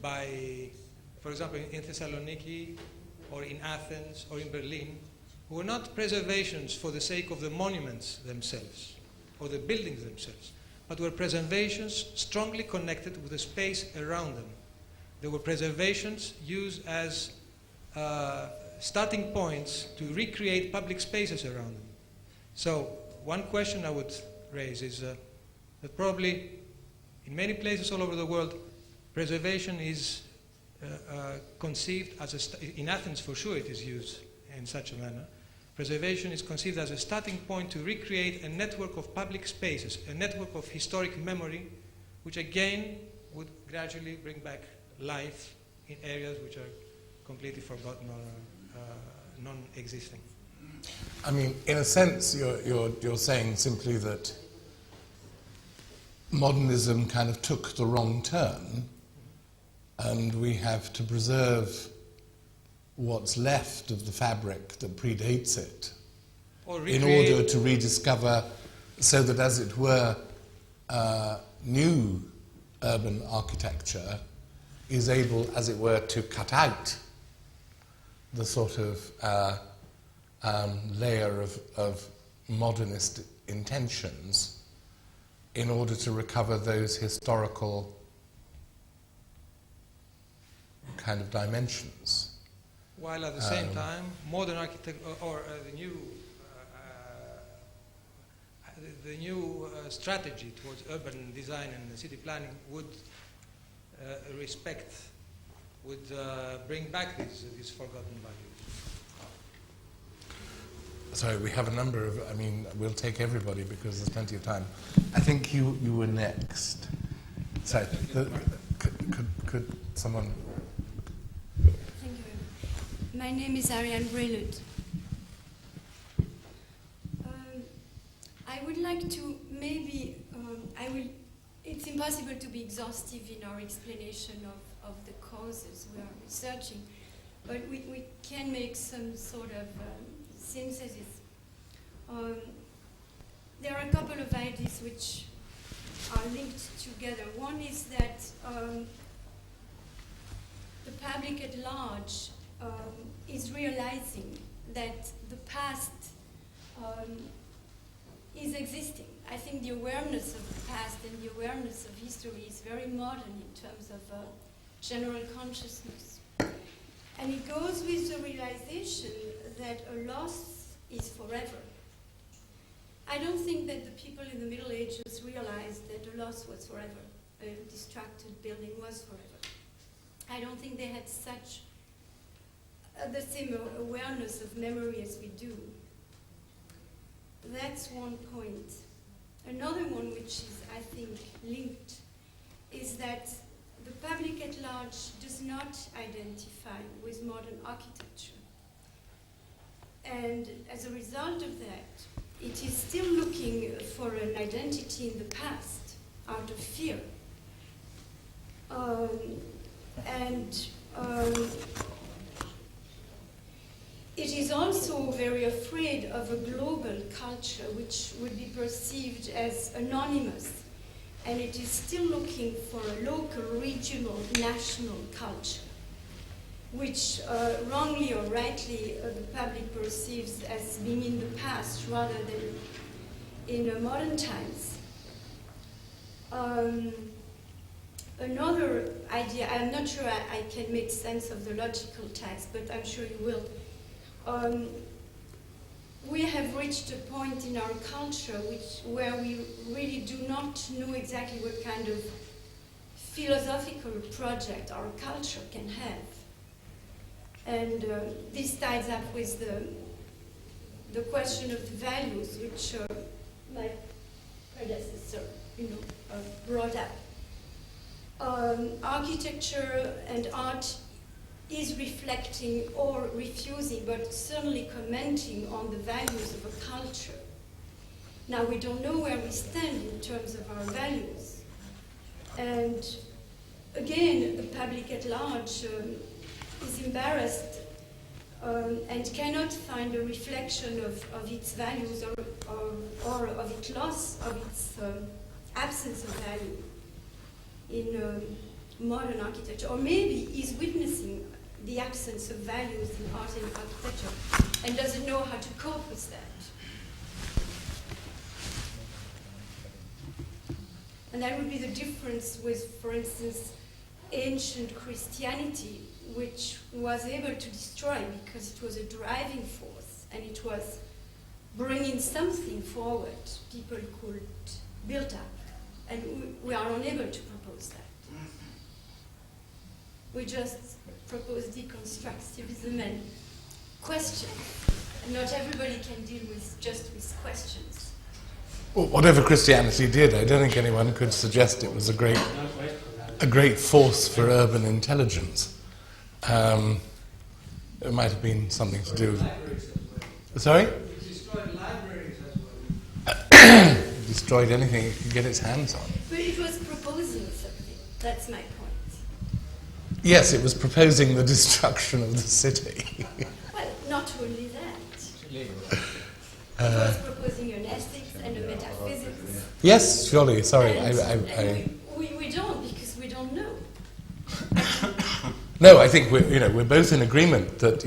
[SPEAKER 6] by, for example, in Thessaloniki or in Athens or in Berlin, were not preservations for the sake of the monuments themselves or the buildings themselves, but were preservations strongly connected with the space around them. They were preservations used as starting points to recreate public spaces around them. So one question I would raise is that probably in many places all over the world, preservation is conceived as in Athens for sure it is used in such a manner. Preservation is conceived as a starting point to recreate a network of public spaces, a network of historic memory, which again would gradually bring back life in areas which are completely forgotten or non-existing.
[SPEAKER 3] I mean, in a sense, you're saying simply that modernism kind of took the wrong turn, and we have to preserve what's left of the fabric that predates it in order to rediscover, so that, as it were, new urban architecture is able, as it were, to cut out the sort of layer of modernist intentions in order to recover those historical kind of dimensions.
[SPEAKER 6] While at the same time, modern architecture, or the new, the new strategy towards urban design and city planning would respect, would bring back these forgotten values.
[SPEAKER 3] Sorry, we have a number of, I mean, we'll take everybody because there's plenty of time. I think you were next. Sorry, could someone...
[SPEAKER 7] Thank you. My name is Ariane Brelut. I would like to maybe, it's impossible to be exhaustive in our explanation of the causes we are researching, but we can make some sort of synthesis. There are a couple of ideas which are linked together. One is that the public at large is realizing that the past is existing. I think the awareness of the past and the awareness of history is very modern in terms of general consciousness. And it goes with the realization that a loss is forever. I don't think that the people in the Middle Ages realized that a loss was forever, a distracted building was forever. I don't think they had such the same awareness of memory as we do. That's one point. Another one which is, I think, linked is that the public at large does not identify with modern architecture. And as a result of that, it is still looking for an identity in the past out of fear. It is also very afraid of a global culture which would be perceived as anonymous, and it is still looking for a local, regional, national culture, which wrongly or rightly the public perceives as being in the past rather than in modern times. Another idea, I'm not sure I can make sense of the logical ties, but I'm sure you will. We have reached a point in our culture where we really do not know exactly what kind of philosophical project our culture can have. And this ties up with the question of the values which my predecessor brought up. Architecture and art is reflecting or refusing, but certainly commenting on the values of a culture. Now, we don't know where we stand in terms of our values. And again, the public at large is embarrassed and cannot find a reflection of its values or of its loss, of its absence of value in modern architecture. Or maybe is witnessing the absence of values in art and architecture and doesn't know how to cope with that. And that would be the difference with, for instance, ancient Christianity, which was able to destroy because it was a driving force and it was bringing something forward people could build up. And we are unable to propose that. We just propose deconstructivism and questions. And not everybody can deal with just with questions.
[SPEAKER 3] Well, whatever Christianity did, I don't think anyone could suggest it was a great force for urban intelligence. It might have been something to do with... Sorry?
[SPEAKER 6] It destroyed libraries as well.
[SPEAKER 3] It destroyed anything it could get its hands on.
[SPEAKER 7] But it was proposing something. That's my point.
[SPEAKER 3] Yes, it was proposing the destruction of the city.
[SPEAKER 7] Well, not only that. It was proposing an ethics and a metaphysics.
[SPEAKER 3] Yes, surely. Sorry,
[SPEAKER 7] We don't, because we don't know.
[SPEAKER 3] No, I think we're both in agreement that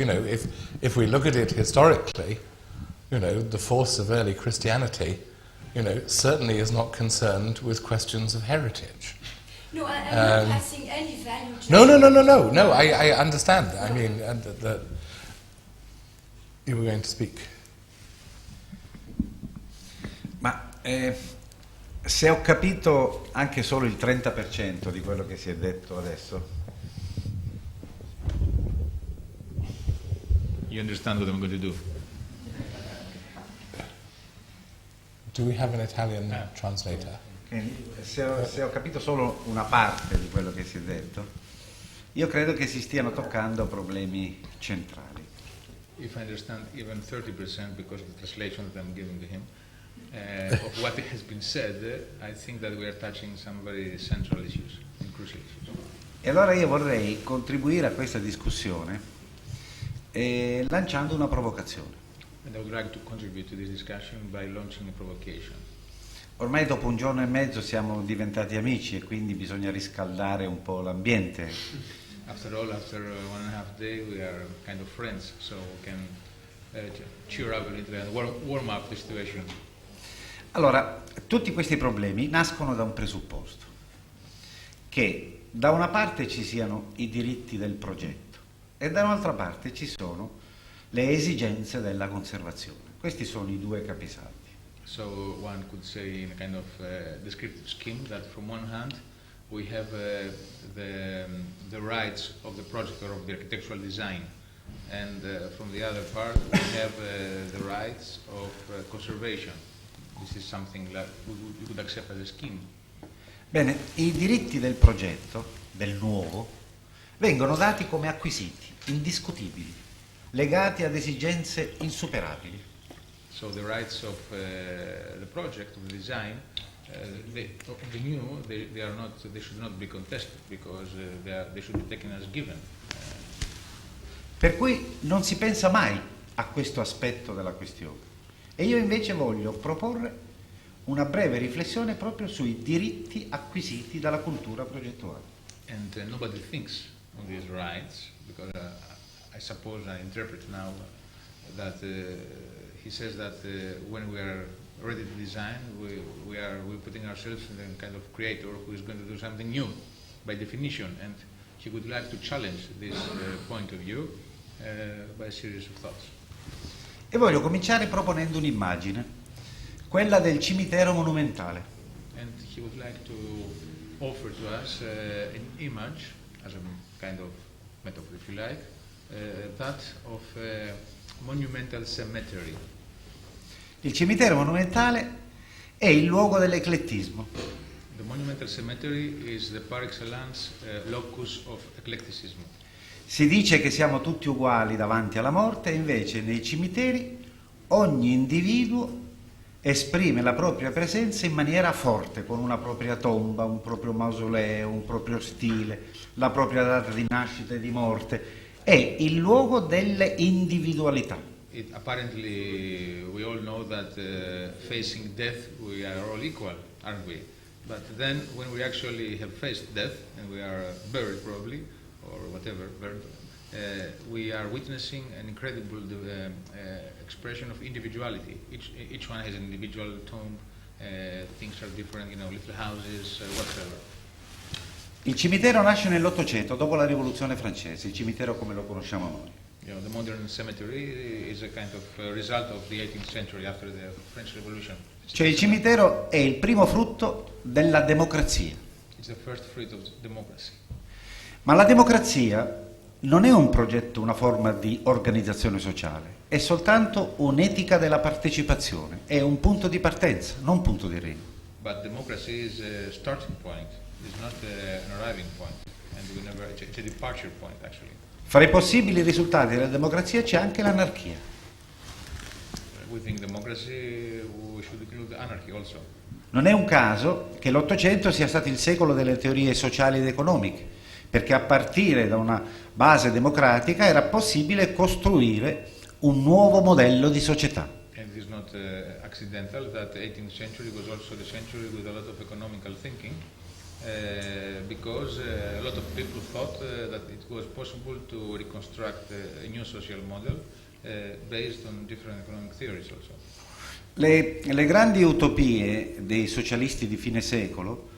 [SPEAKER 3] if we look at it historically, the force of early Christianity, certainly is not concerned with questions of heritage.
[SPEAKER 7] No, I'm not passing any value.
[SPEAKER 3] No. I understand. I mean, that
[SPEAKER 8] you were going to speak. Ma Se ho capito anche solo il 30% di quello che si è detto adesso,
[SPEAKER 1] You understand what I'm going to do?
[SPEAKER 3] Do we have an Italian translator?
[SPEAKER 8] se ho capito solo una parte di quello che si è detto, io credo che si stiano toccando problemi centrali.
[SPEAKER 1] If I understand even 30% because of the translation that I'm giving to him, of what has been said, I think that we are touching some very central issues and crucial issues.
[SPEAKER 8] E allora io vorrei contribuire a questa discussione lanciando una provocazione.
[SPEAKER 1] And I would like to contribute to this discussion by launching a provocation.
[SPEAKER 8] Ormai dopo un giorno e mezzo siamo diventati amici e quindi bisogna riscaldare un po' l'ambiente.
[SPEAKER 1] After all, after 1.5 days, we are kind of friends, so we can cheer up a little and warm up the situation.
[SPEAKER 8] Allora, tutti questi problemi nascono da un presupposto, che da una parte ci siano i diritti del progetto e da un'altra parte ci sono le esigenze della conservazione. Questi sono i due capisaldi.
[SPEAKER 1] So one could say in a kind of descriptive scheme that from one hand we have the rights of the project or of the architectural design, and from the other part we have the rights of conservation. This is something that we could accept as a scheme.
[SPEAKER 8] Bene, i diritti del progetto, del nuovo, vengono dati come acquisiti, indiscutibili, legati ad esigenze insuperabili.
[SPEAKER 1] So the rights of the project, of the design, of the new, they should not be contested because they should be taken as given.
[SPEAKER 8] Per cui non si pensa mai a questo aspetto della questione. E io invece voglio proporre una breve riflessione proprio sui diritti acquisiti dalla cultura progettuale.
[SPEAKER 1] And nobody thinks on these rights because I suppose I interpret now that he says that when we are ready to design, we're putting ourselves in the kind of creator who is going to do something new by definition, and he would like to challenge this point of view by a series of thoughts.
[SPEAKER 8] E voglio cominciare proponendo un'immagine, quella del cimitero monumentale.
[SPEAKER 1] And he would like to offer to us an image, as a kind of metaphor if you like, that of a monumental cemetery.
[SPEAKER 8] Il cimitero monumentale è il luogo dell'eclettismo.
[SPEAKER 1] The monumental cemetery is the par excellence locus of eclecticism.
[SPEAKER 8] Si dice che siamo tutti uguali davanti alla morte e invece nei cimiteri ogni individuo esprime la propria presenza in maniera forte, con una propria tomba, un proprio mausoleo, un proprio stile, la propria data di nascita e di morte. È il luogo delle individualità.
[SPEAKER 1] Apparently we all know that facing death we are all equal, aren't we? But then when we actually have faced death and we are buried probably, or whatever, we are witnessing an incredible expression of individuality. Each one has an individual tomb, things are different, little houses, whatever.
[SPEAKER 8] Il cimitero nasce nell'Ottocento, dopo la Rivoluzione francese, il cimitero come lo conosciamo noi.
[SPEAKER 1] The modern cemetery is a kind of result of the 18th century after the French Revolution.
[SPEAKER 8] Cioè il cimitero è il primo frutto della democrazia.
[SPEAKER 1] It's the first fruit of democracy.
[SPEAKER 8] Ma la democrazia non è un progetto, una forma di organizzazione sociale, è soltanto un'etica della partecipazione, è un punto di partenza, non un punto di arrivo.
[SPEAKER 1] But democracy is a starting point, it's not an arriving point, and it's a departure point actually.
[SPEAKER 8] Fra i possibili risultati della democrazia c'è anche l'anarchia.
[SPEAKER 1] Within democracy we should include anarchy also.
[SPEAKER 8] Non è un caso che l'Ottocento sia stato il secolo delle teorie sociali ed economiche, perché a partire da una base democratica era possibile costruire un nuovo modello di società.
[SPEAKER 1] And it is not accidental that the 18th century was also the century with a lot of economical thinking, because a lot of people thought that it was possible to reconstruct a new social model based on different economic theories also.
[SPEAKER 8] Le grandi utopie dei socialisti di fine secolo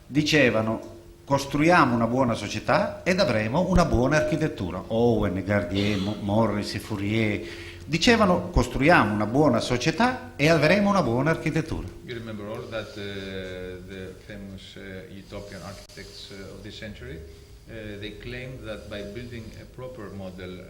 [SPEAKER 8] dicevano: costruiamo una buona società ed avremo una buona architettura. Owen, Gardier, Morris, Fourier, Dicevano: costruiamo una buona società e avremo una buona architettura.
[SPEAKER 9] You remember all that the famous utopian architects of this century, they claimed that by building a proper model,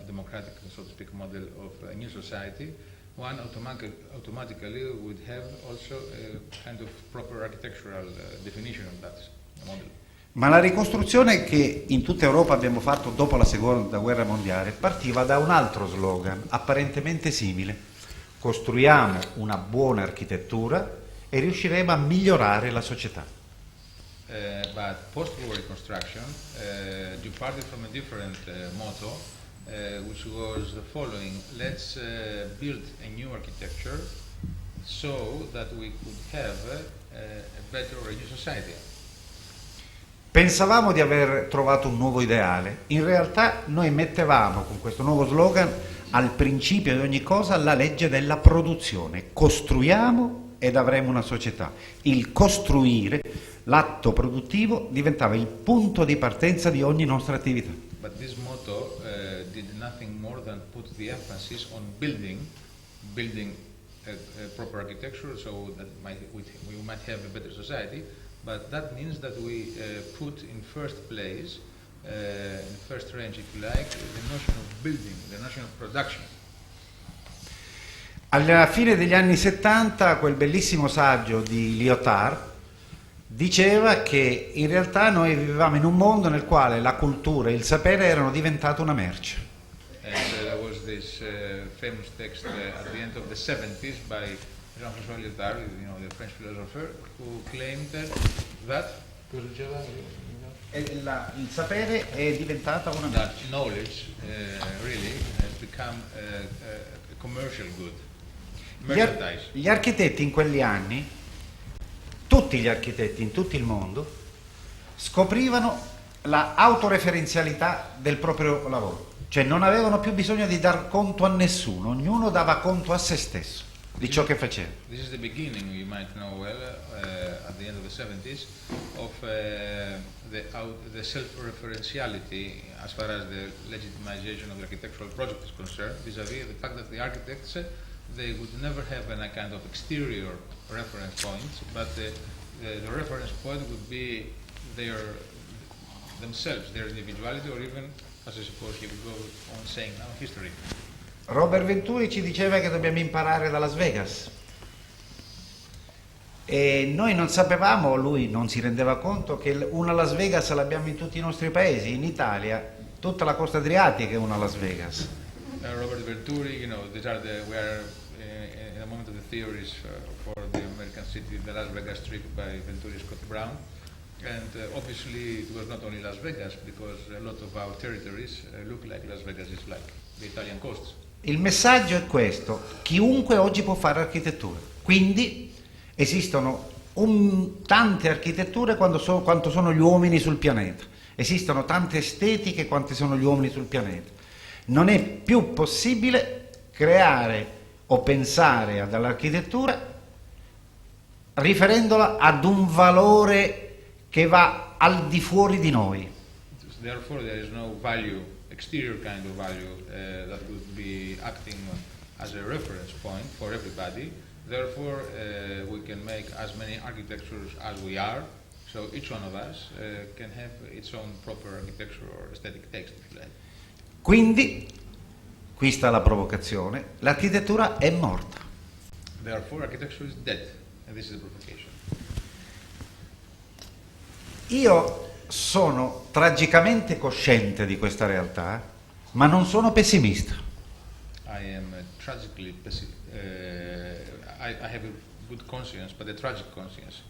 [SPEAKER 9] democratic, so to speak, model of a new society, one automatically would have also a kind of proper architectural definition of that model.
[SPEAKER 8] Ma la ricostruzione che in tutta Europa abbiamo fatto dopo la seconda guerra mondiale partiva da un altro slogan apparentemente simile: costruiamo una buona architettura e riusciremo a migliorare la società.
[SPEAKER 9] But post-war reconstruction departed from a different motto, which was the following: let's build a new architecture so that we could have a better or a new society.
[SPEAKER 8] Pensavamo di aver trovato un nuovo ideale, in realtà noi mettevamo con questo nuovo slogan al principio di ogni cosa la legge della produzione: costruiamo ed avremo una società. Il costruire, l'atto produttivo, diventava il punto di partenza di ogni nostra attività.
[SPEAKER 9] But this motto did nothing more than put the emphasis on building a proper architecture so that we might have a better society. But that means that we put in first place, in first range, if you like, the notion of building, the notion of production.
[SPEAKER 8] Alla fine degli anni 70 quel bellissimo saggio di Lyotard diceva che in realtà noi vivevamo in un mondo nel quale la cultura e il sapere erano diventati una merce.
[SPEAKER 9] And there was this famous text at the end of the 70s by Jean-François Lyotard, the French philosopher, who claimed that
[SPEAKER 8] Il sapere è diventata una merce.
[SPEAKER 9] that knowledge really has become a commercial good, merchandise.
[SPEAKER 8] Gli architetti in quegli anni, tutti gli architetti in tutto il mondo, scoprivano la autoreferenzialità del proprio lavoro, cioè non avevano più bisogno di dar conto a nessuno, ognuno dava conto a se stesso di ciò che faceva.
[SPEAKER 9] This is the beginning, you might know well, at the end of the 70s, of the self-referentiality as far as the legitimization of the architectural project is concerned, vis-à-vis the fact that the architects, they would never have a kind of exterior reference points, but the reference point would be themselves, their individuality, or even, as I suppose you would go on saying now, history.
[SPEAKER 8] Robert Venturi ci diceva che dobbiamo imparare da Las Vegas e noi non sapevamo, lui non si rendeva conto che una Las Vegas l'abbiamo in tutti i nostri paesi. In Italia tutta la costa adriatica è una Las Vegas.
[SPEAKER 9] Robert Venturi, we are in a moment of the theories for the American city, the Las Vegas Strip by Venturi Scott Brown, and obviously it was not only Las Vegas, because a lot of our territories look like Las Vegas is like the Italian coasts.
[SPEAKER 8] Il messaggio è questo: chiunque oggi può fare architettura, quindi esistono tante architetture quanto sono gli uomini sul pianeta, esistono tante estetiche quante sono gli uomini sul pianeta. Non è più possibile creare o pensare all'architettura riferendola ad un valore che va al di fuori di noi.
[SPEAKER 9] Therefore there is no value, exterior kind of value that would be acting as a reference point for everybody. Therefore we can make as many architectures as we are, so each one of us can have its own proper architecture or aesthetic taste, if you like.
[SPEAKER 8] Quindi, qui sta la provocazione, l'architettura è morta.
[SPEAKER 9] Therefore architecture is dead, and this is the provocation.
[SPEAKER 8] Io sono tragicamente cosciente di questa realtà, ma non sono pessimista.
[SPEAKER 9] I am tragically I have a good conscience, but a tragic conscience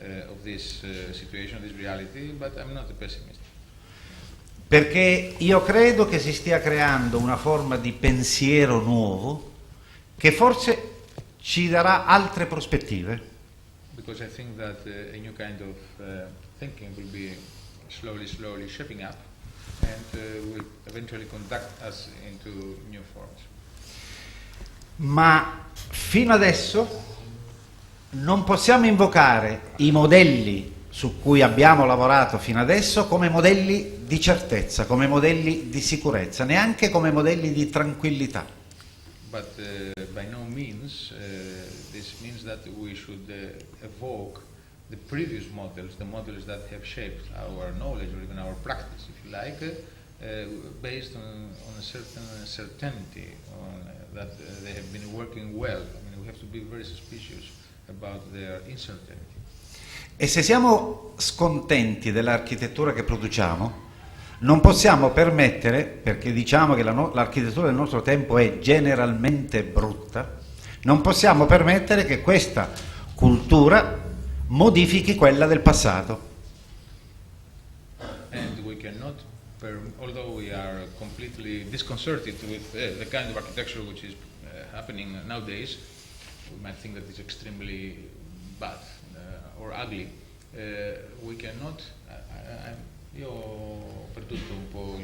[SPEAKER 9] of this situation, this reality, but I'm not a pessimist.
[SPEAKER 8] Perché io credo che si stia creando una forma di pensiero nuovo che forse ci darà altre prospettive.
[SPEAKER 9] Because I think that a new kind of thinking will be slowly shaping up and will eventually conduct us into new forms.
[SPEAKER 8] Ma fino adesso non possiamo invocare i modelli su cui abbiamo lavorato fino adesso come modelli di certezza, come modelli di sicurezza, neanche come modelli di tranquillità.
[SPEAKER 9] but by no means this means that we should evoke the previous models, the models that have shaped our knowledge or even our practice, if you like, based on a certain certainty that they have been working well. I mean, we have to be very suspicious about their uncertainty.
[SPEAKER 8] E se siamo scontenti dell'architettura che produciamo, non possiamo permettere, perché diciamo che l'architettura del nostro tempo è generalmente brutta, non possiamo permettere che questa cultura modifichi quella del passato.
[SPEAKER 9] And we cannot, although we are completely disconcerted with the kind of architecture which is happening nowadays, we might think that it's extremely bad or ugly. We cannot. Io ho perduto un po'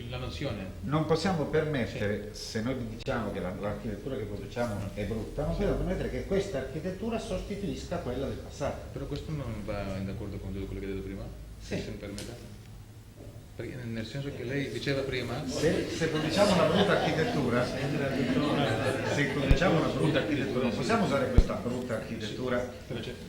[SPEAKER 9] la nozione.
[SPEAKER 8] Non possiamo permettere, se noi diciamo che l'architettura che produciamo è brutta, non possiamo permettere che questa architettura sostituisca quella del passato.
[SPEAKER 9] Però questo non va d'accordo con tutto quello che hai detto prima?
[SPEAKER 8] Sì.
[SPEAKER 9] Se mi permette. Perché nel senso che lei diceva prima...
[SPEAKER 8] Se produciamo una brutta architettura, non possiamo usare questa brutta architettura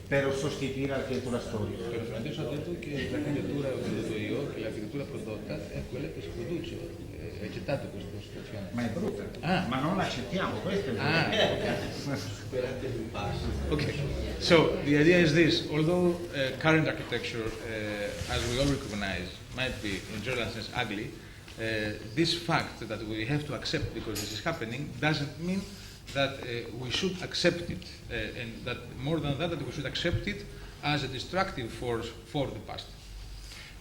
[SPEAKER 8] per sostituire l'architettura storica.
[SPEAKER 9] Però adesso ha detto che l'architettura, ho detto io, che l'architettura prodotta è quella che si produce. Hai accettato questa situazione?
[SPEAKER 8] Ma è brutta. Ma non l'accettiamo, questo è il
[SPEAKER 9] Okay. So the idea is this: although current architecture, as we all recognize, might be in general sense ugly, this fact that we have to accept because this is happening doesn't mean that we should accept it, and that more than that we should accept it as a destructive force for the past.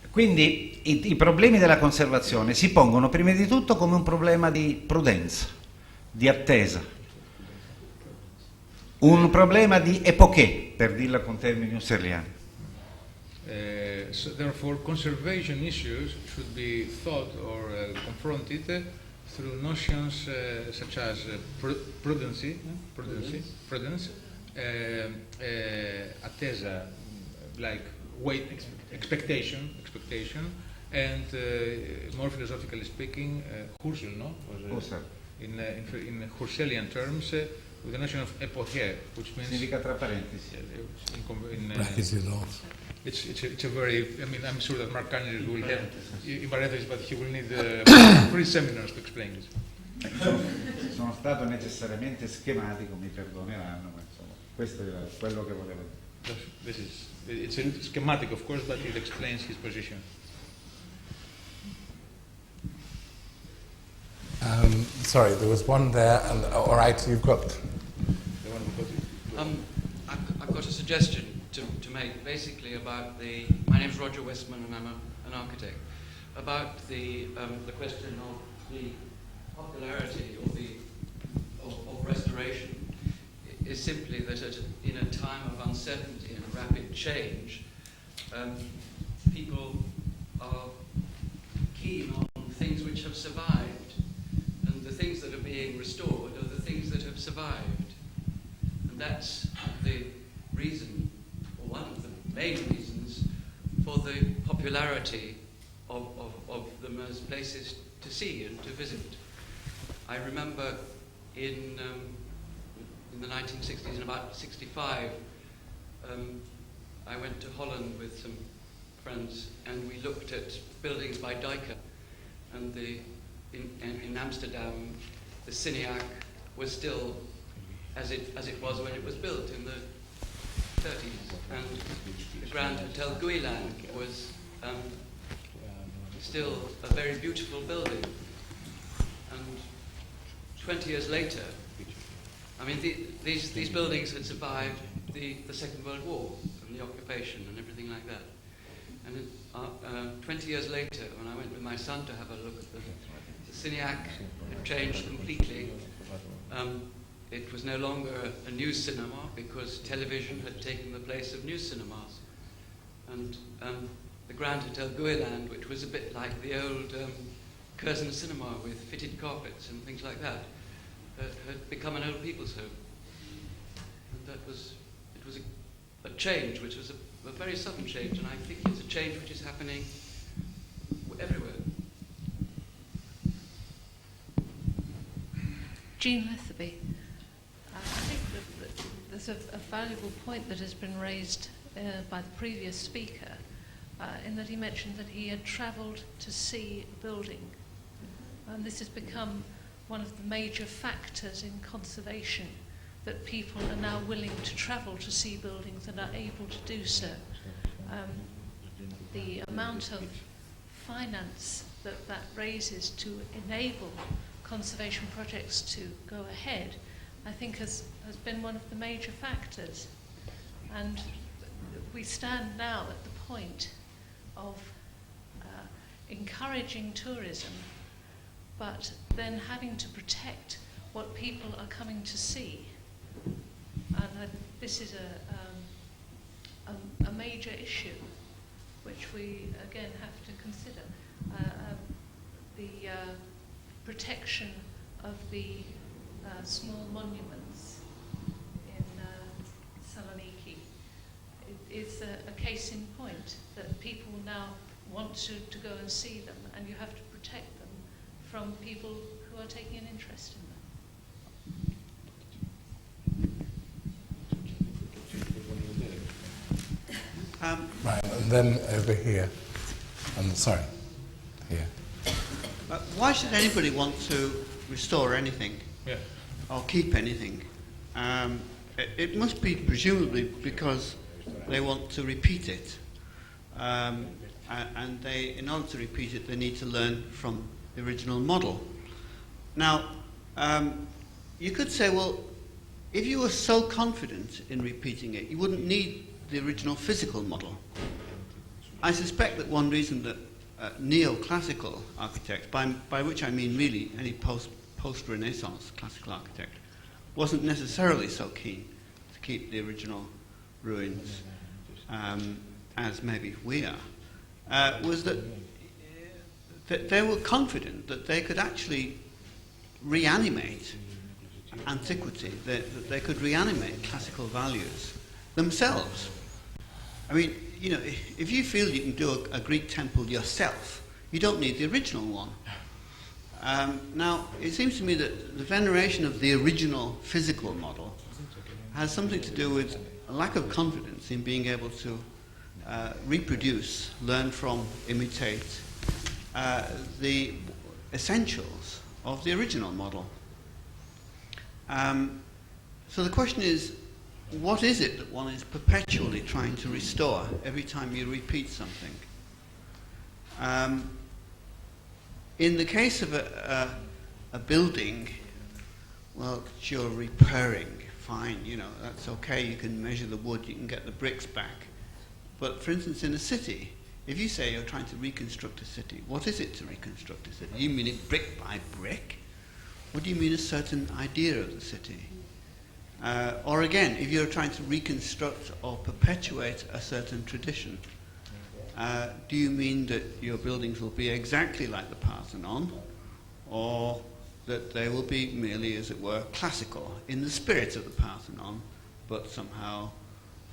[SPEAKER 8] Quindi i problemi della conservazione si pongono prima di tutto come un problema di prudenza, di attesa, un problema di epoché, per dirla con termini husserliani.
[SPEAKER 9] So therefore, conservation issues should be thought or confronted through notions such as prudence, attesa, like wait, expectation, and more philosophically speaking, Husserl, no?
[SPEAKER 8] Husserl.
[SPEAKER 9] In Husserlian terms, with the notion of epoché, which means
[SPEAKER 8] significa tra parentesi.
[SPEAKER 3] Bracketed off.
[SPEAKER 9] It's a very, I mean, I'm sure that Mark Carnegie will have in parentheses, but he will need 3 seminars to explain this.
[SPEAKER 8] Sono stato necessariamente schematico, mi perdoneranno, ma insomma, questo è quello che volevo dire.
[SPEAKER 9] It's a schematic, of course, but it explains his position.
[SPEAKER 3] Sorry, there was one there, and all right, you've got...
[SPEAKER 10] I've got a suggestion to make, basically about my name's Roger Westman and I'm an architect, about the question of the popularity of restoration is simply that in a time of uncertainty and rapid change, people are keen on things which have survived, and the things that are being restored are the things that have survived. And that's the reason, or one of the main reasons, for the popularity of them as places to see and to visit. I remember in the 1960s, in about 65, I went to Holland with some friends and we looked at buildings by Dijker, and in Amsterdam the Cineac was still as it was when it was built in the 30s, and the Grand Hotel Guiland was still a very beautiful building. And 20 years later, I mean, these buildings had survived the Second World War and the occupation and everything like that. And 20 years later, when I went with my son to have a look at the Cineac had changed completely. It was no longer a news cinema because television had taken the place of news cinemas. And the Grand Hotel Guiland, which was a bit like the old Curzon cinema with fitted carpets and things like that, had become an old people's home. And it was a change, which was a very sudden change, and I think it's a change which is happening everywhere.
[SPEAKER 11] Jean Letherby. I think that there's a valuable point that has been raised by the previous speaker, in that he mentioned that he had travelled to see a building. And this has become one of the major factors in conservation, that people are now willing to travel to see buildings and are able to do so. The amount of finance that raises to enable conservation projects to go ahead, I think has been one of the major factors. And we stand now at the point of encouraging tourism, but then having to protect what people are coming to see. And this is a major issue, which we again have to consider. The protection of the small monuments in Saloniki is a case in point, that people now want to go and see them, and you have to protect them from people who are taking an interest in them.
[SPEAKER 3] Right, and then over here. Sorry, here.
[SPEAKER 12] Why should anybody want to restore anything or keep anything? It must be presumably because they want to repeat it. And in order to repeat it, they need to learn from the original model. Now, you could say, well, if you were so confident in repeating it, you wouldn't need the original physical model. I suspect that one reason that neoclassical architects, by which I mean really any post-Renaissance classical architect, wasn't necessarily so keen to keep the original ruins as maybe we are, was that they were confident that they could actually reanimate antiquity, that they could reanimate classical values themselves. I mean, you know, if you feel you can do a Greek temple yourself, you don't need the original one. Now, it seems to me that the veneration of the original physical model has something to do with a lack of confidence in being able to reproduce, learn from, imitate the essentials of the original model. So the question is, what is it that one is perpetually trying to restore every time you repeat something? In the case of a building, well, you're repairing, fine, you know, that's okay, you can measure the wood, you can get the bricks back. But for instance, in a city, if you say you're trying to reconstruct a city, what is it to reconstruct a city? Do you mean it brick by brick? Or do you mean a certain idea of the city? Or again, if you're trying to reconstruct or perpetuate a certain tradition, do you mean that your buildings will be exactly like the Parthenon, or that they will be merely, as it were, classical, in the spirit of the Parthenon, but somehow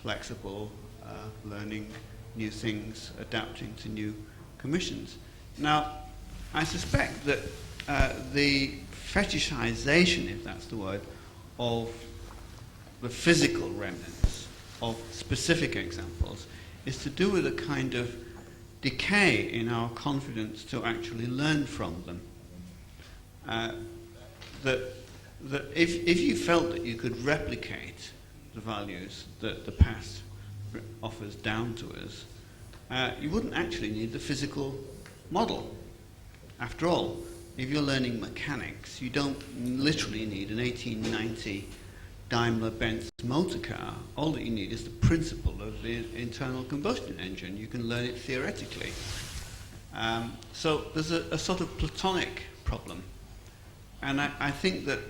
[SPEAKER 12] flexible, learning new things, adapting to new commissions? Now, I suspect that the fetishization, if that's the word, of the physical remnants of specific examples is to do with a kind of decay in our confidence to actually learn from them. That if you felt that you could replicate the values that the past offers down to us, you wouldn't actually need the physical model. After all, if you're learning mechanics, you don't literally need an 1890 Daimler-Benz motor car. All that you need is the principle of the internal combustion engine. You can learn it theoretically. So there's a sort of Platonic problem. And I think that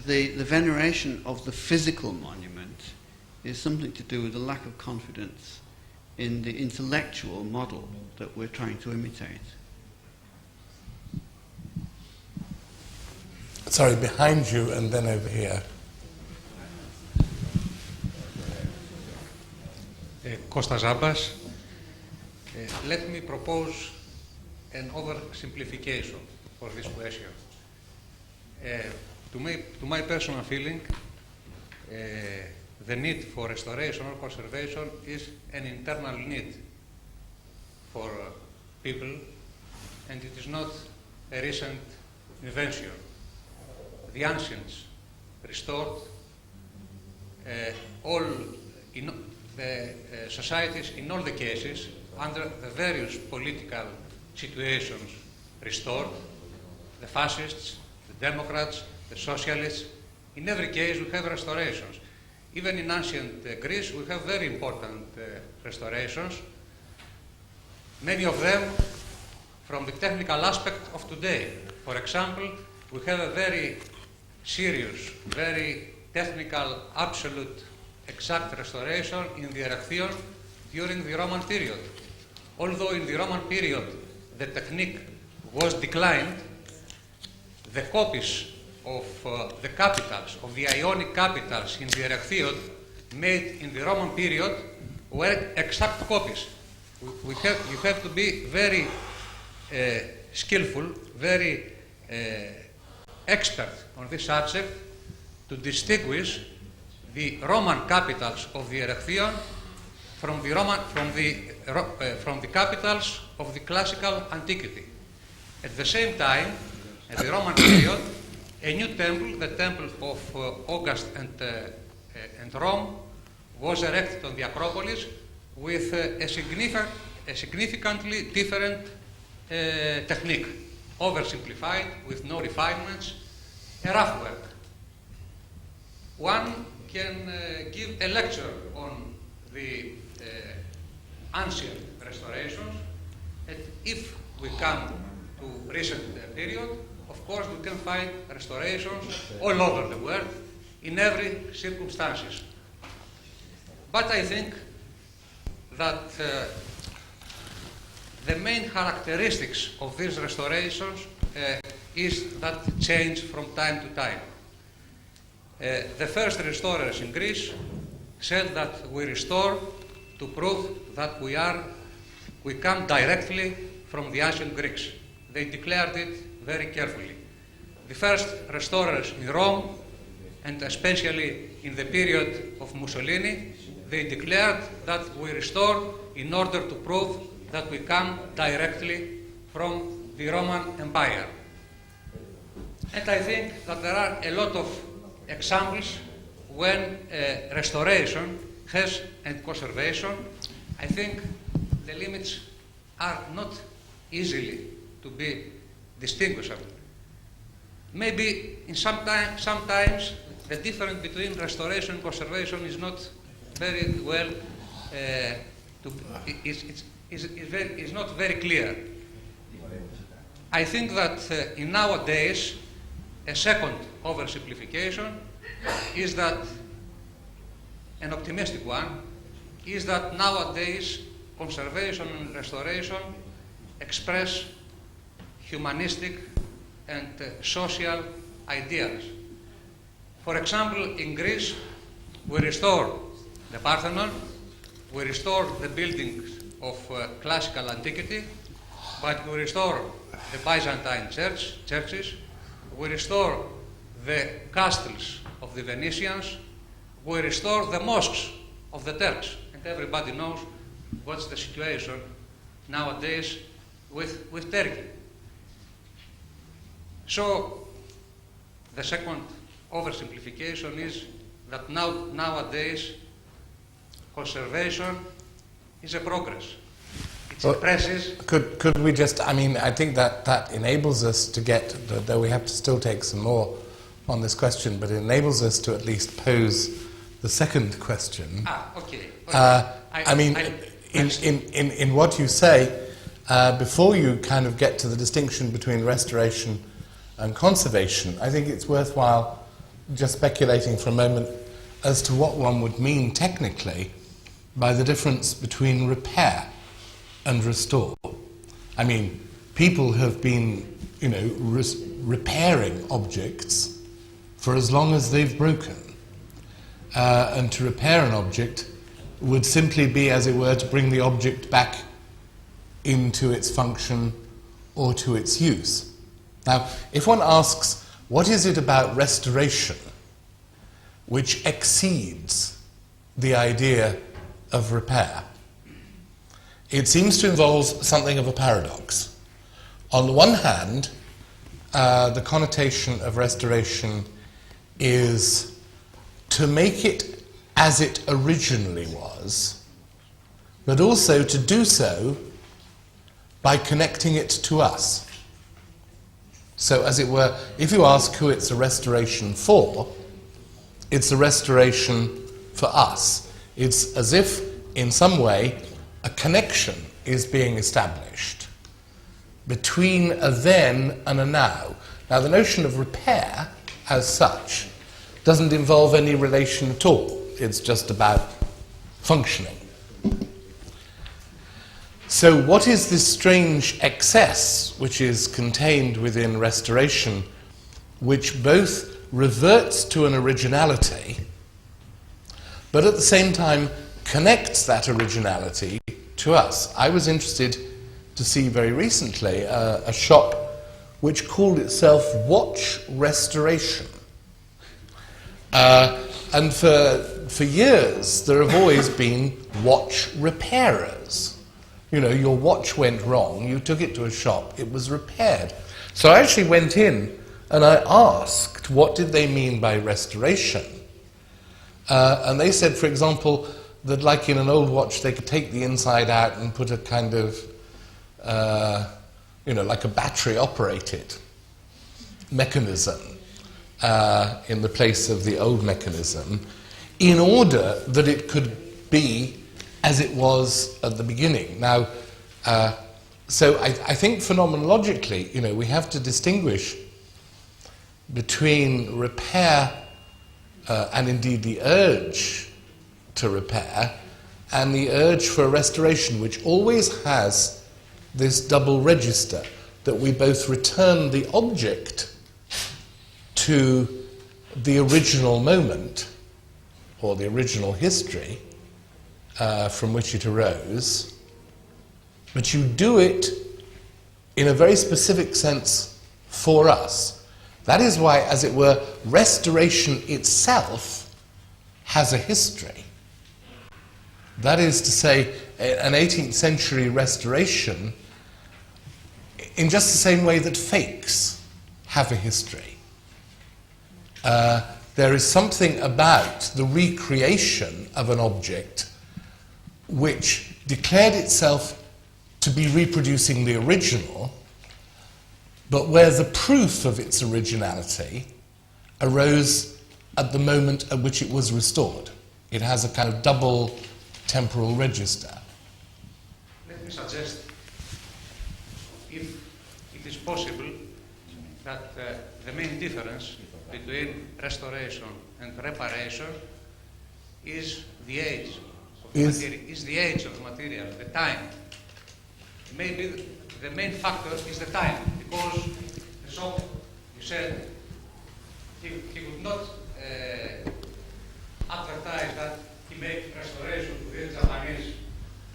[SPEAKER 12] the veneration of the physical monument is something to do with a lack of confidence in the intellectual model that we're trying to imitate.
[SPEAKER 3] Sorry, behind you and then over here.
[SPEAKER 13] Kostas Zabas. Let me propose an oversimplification for this question. To my personal feeling, the need for restoration or conservation is an internal need for people, and it is not a recent invention. The ancients restored all the societies in all the cases under the various political situations restored, the fascists, the Democrats, the socialists. In every case we have restorations. Even in ancient Greece we have very important restorations, many of them from the technical aspect of today. For example, we have a very serious, very technical, absolute, exact restoration in the Erechtheion during the Roman period. Although in the Roman period the technique was declined, the copies of the capitals, of the Ionic capitals in the Erechtheion made in the Roman period were exact copies. You have to be very skillful, very expert on this subject to distinguish the Roman capitals of the Erechtheion from the capitals of the classical antiquity. At the same time, at the Roman period, a new temple, the temple of August and Rome, was erected on the Acropolis with a significantly different technique, oversimplified, with no refinements, a rough work. One can give a lecture on the ancient restorations, and if we come to recent period, of course we can find restorations all over the world, in every circumstances. But I think that the main characteristics of these restorations is that change from time to time. The first restorers in Greece said that we restore to prove that we come directly from the ancient Greeks. They declared it very carefully. The first restorers in Rome, and especially in the period of Mussolini, they declared that we restore in order to prove that we come directly from the Roman Empire. And I think that there are a lot of examples when restoration has and conservation, I think the limits are not easily to be distinguishable. Maybe in sometimes the difference between restoration and conservation is not very well, is not very clear. I think that in nowadays a second oversimplification is that, an optimistic one, is that nowadays conservation and restoration express humanistic and social ideals. For example, in Greece, we restore the Parthenon, we restore the buildings of classical antiquity, but we restore the Byzantine churches, we restore the castles of the Venetians, we restore the mosques of the Turks, and everybody knows what's the situation nowadays with Turkey. So the second oversimplification is that nowadays conservation is a progress. It expresses...
[SPEAKER 3] Could we just, I think that enables us to get, though we have to still take some more on this question, but it enables us to at least pose the second question.
[SPEAKER 13] Okay.
[SPEAKER 3] In what you say, before you kind of get to the distinction between restoration and conservation, I think it's worthwhile just speculating for a moment as to what one would mean technically by the difference between repair and restore. People have been, repairing objects for as long as they've broken. And to repair an object would simply be, as it were, to bring the object back into its function or to its use. Now, if one asks what is it about restoration which exceeds the idea of repair? It seems to involve something of a paradox. On the one hand, the connotation of restoration is to make it as it originally was, but also to do so by connecting it to us. So, as it were, if you ask who it's a restoration for, it's a restoration for us. It's as if, in some way, a connection is being established between a then and a now. Now, the notion of repair, as such, doesn't involve any relation at all. It's just about functioning. So what is this strange excess which is contained within restoration, which both reverts to an originality, but at the same time connects that originality to us? I was interested to see very recently a shop which called itself Watch Restoration. And for years there have always been watch repairers. You know, your watch went wrong, you took it to a shop, it was repaired. So I actually went in and I asked what did they mean by restoration. And they said, for example, that like in an old watch they could take the inside out and put a kind of, like a battery-operated mechanism in the place of the old mechanism, in order that it could be as it was at the beginning. Now, so I think phenomenologically, we have to distinguish between repair and indeed the urge to repair and the urge for restoration, which always has this double register, that we both return the object to the original moment or the original history from which it arose, but you do it in a very specific sense for us. That is why, as it were, restoration itself has a history. That is to say, an 18th century restoration, in just the same way that fakes have a history. There is something about the recreation of an object which declared itself to be reproducing the original, but where the proof of its originality arose at the moment at which it was restored. It has a kind of double temporal register.
[SPEAKER 13] Let me suggest, if it is possible, that the main difference between restoration and reparation is the age. Is the age of the material, the time. Maybe the main factor is the time, because the shop, you said, he would not advertise that he makes restoration to the Japanese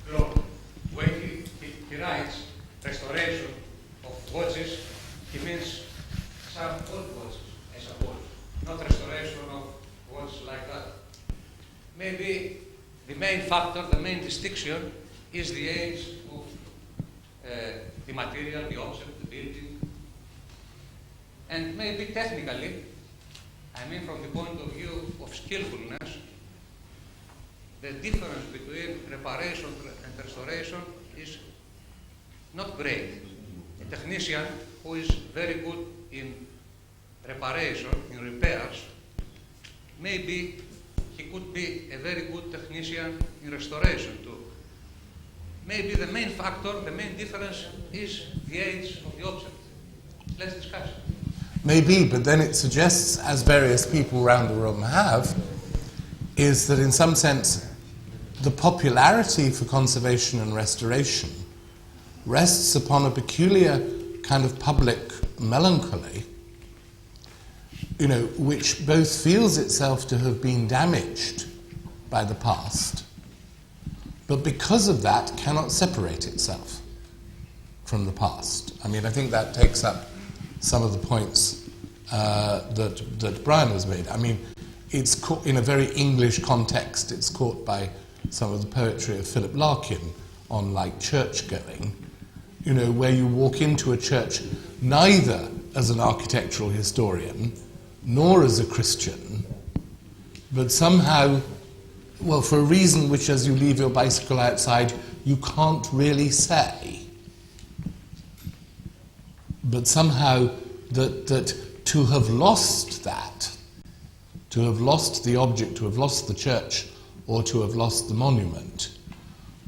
[SPEAKER 13] clock. When he writes restoration of watches, he means some old watches, I suppose, not restoration of watches like that. Maybe the main factor, the main distinction, is the age of the material, the object, the building. And maybe technically, I mean from the point of view of skillfulness, the difference between reparation and restoration is not great. A technician who is very good in reparation, in repairs, maybe he could be a very good technician in restoration too. Maybe the main factor, the main difference is the age of the object. Let's discuss it.
[SPEAKER 3] Maybe, but then it suggests, as various people around the room have, is that in some sense the popularity for conservation and restoration rests upon a peculiar kind of public melancholy, which both feels itself to have been damaged by the past, but because of that cannot separate itself from the past. I mean, I think that takes up some of the points that Brian has made. I mean, it's caught in a very English context. It's caught by some of the poetry of Philip Larkin on like church going, you know, where you walk into a church neither as an architectural historian nor as a Christian, but somehow, well, for a reason which as you leave your bicycle outside you can't really say, but somehow that to have lost that, to have lost the object, to have lost the church, or to have lost the monument,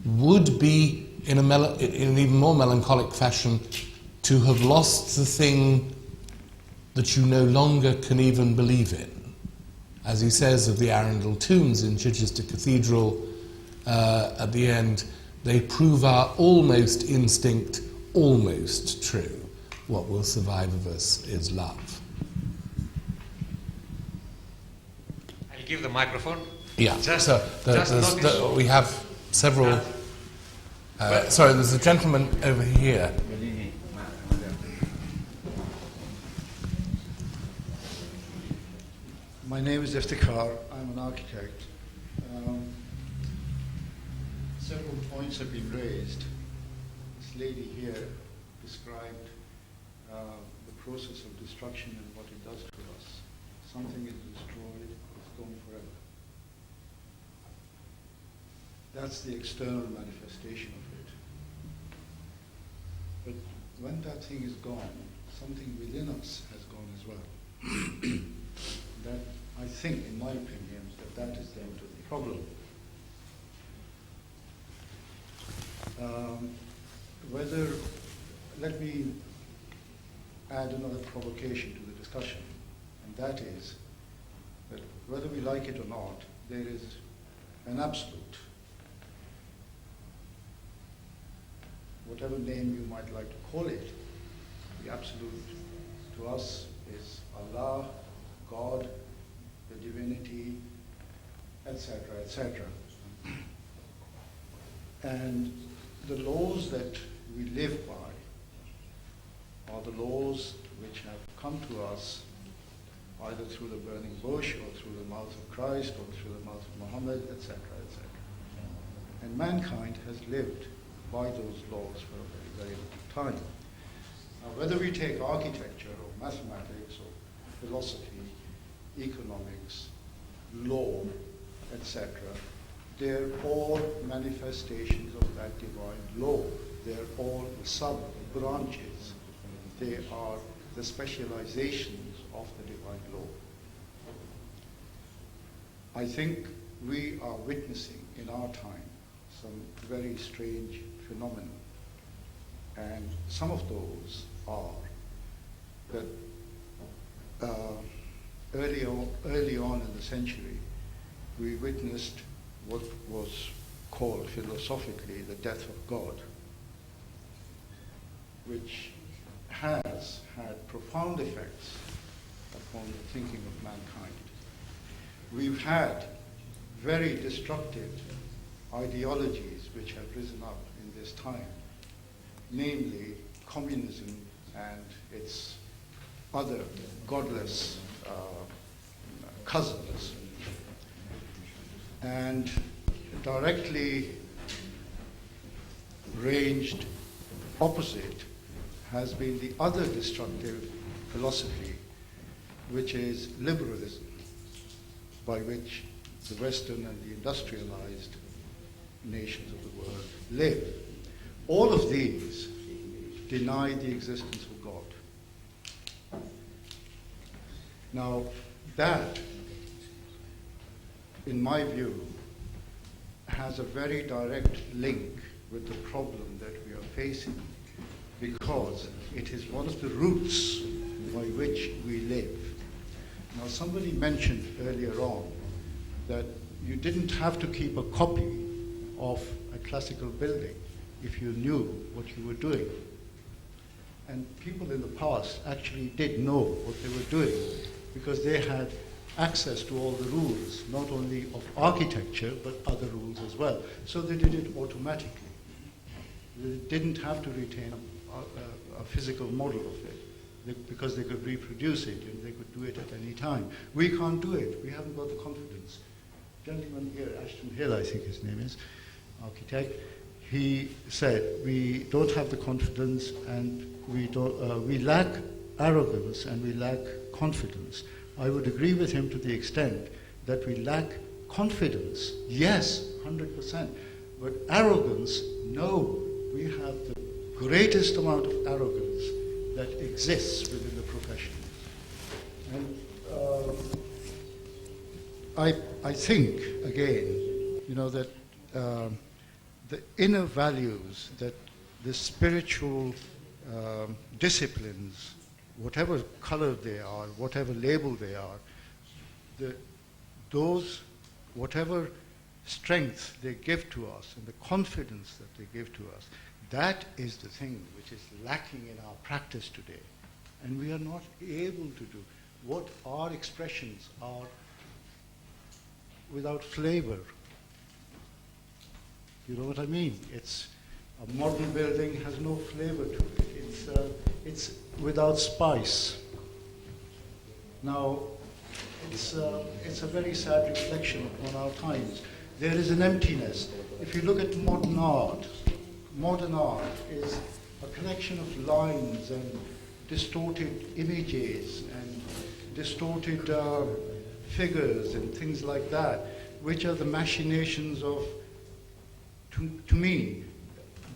[SPEAKER 3] would be, in an even more melancholic fashion, to have lost the thing that you no longer can even believe in. As he says of the Arundel tombs in Chichester Cathedral, at the end, they prove our almost instinct, almost true. What will survive of us is love.
[SPEAKER 13] I'll give the microphone.
[SPEAKER 3] Yeah,
[SPEAKER 13] Just
[SPEAKER 3] we have several... sorry, there's a gentleman over here.
[SPEAKER 14] My name is Iftikhar. I'm an architect. Several points have been raised. This lady here described the process of destruction and what it does to us. Something is destroyed, it's gone forever. That's the external manifestation of it. But when that thing is gone, something within us has gone as well. That, I think, in my opinion, that is the end of the problem. Let me add another provocation to the discussion, and that is that whether we like it or not, there is an absolute. Whatever name you might like to call it, the absolute to us is Allah, God, the divinity, etc., etc. And the laws that we live by are the laws which have come to us either through the burning bush or through the mouth of Christ or through the mouth of Muhammad, etc., etc. And mankind has lived by those laws for a very, very long time. Now, whether we take architecture or mathematics or philosophy, economics, law, etc., they're all manifestations of that divine law. They're all the sub-branches. They are the specializations of the divine law. I think we are witnessing in our time some very strange phenomena. And some of those are that early on in the century, we witnessed what was called philosophically the death of God, which has had profound effects upon the thinking of mankind. We've had very destructive ideologies which have risen up in this time, namely communism and its other godless cousins. And directly ranged opposite has been the other destructive philosophy, which is liberalism, by which the Western and the industrialized nations of the world live. All of these deny the existence of God. Now, that, in my view, has a very direct link with the problem that we are facing, because it is one of the roots by which we live. Now, somebody mentioned earlier on that you didn't have to keep a copy of a classical building if you knew what you were doing. And people in the past actually did know what they were doing, because they had access to all the rules, not only of architecture, but other rules as well. So they did it automatically. They didn't have to retain a physical model of it. because they could reproduce it and they could do it at any time. We can't do it. We haven't got the confidence. Gentleman here, Ashton Hill, I think his name is, architect, he said, we don't have the confidence and we lack arrogance and we lack confidence. I would agree with him to the extent that we lack confidence, yes, 100%, but arrogance, no. We have the greatest amount of arrogance that exists within the profession. And I think, again, you know, that the inner values, that the spiritual disciplines, whatever color they are, whatever label they are, whatever strength they give to us and the confidence that they give to us, that is the thing which is lacking in our practice today. And we are not able to do what our expressions are without flavor. You know what I mean? It's a modern building has no flavor to it. It's without spice. Now, it's a very sad reflection on our times. There is an emptiness. If you look at modern art is a collection of lines and distorted images and distorted figures and things like that, which are the machinations of, to me,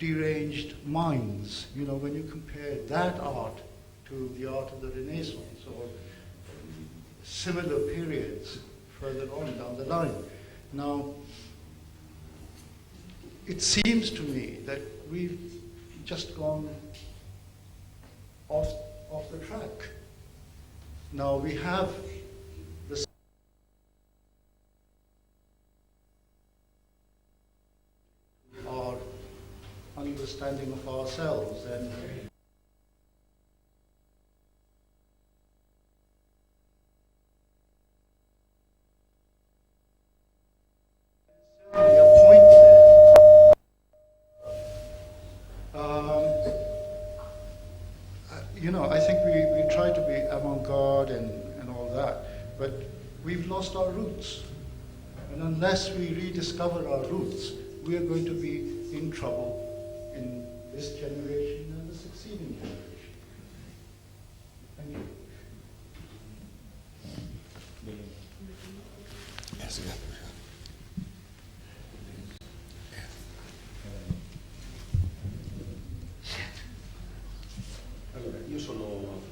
[SPEAKER 14] deranged minds. You know, when you compare that art to the art of the Renaissance or similar periods further on down the line. Now, it seems to me that we've just gone off the track. Now we have our understanding of ourselves and you know, I think we try to be avant-garde and all that, but we've lost our roots. And unless we rediscover our roots, we are going to be in trouble in this generation and the succeeding generation. Thank you.
[SPEAKER 3] Yes, yeah.
[SPEAKER 15] Allora, io sono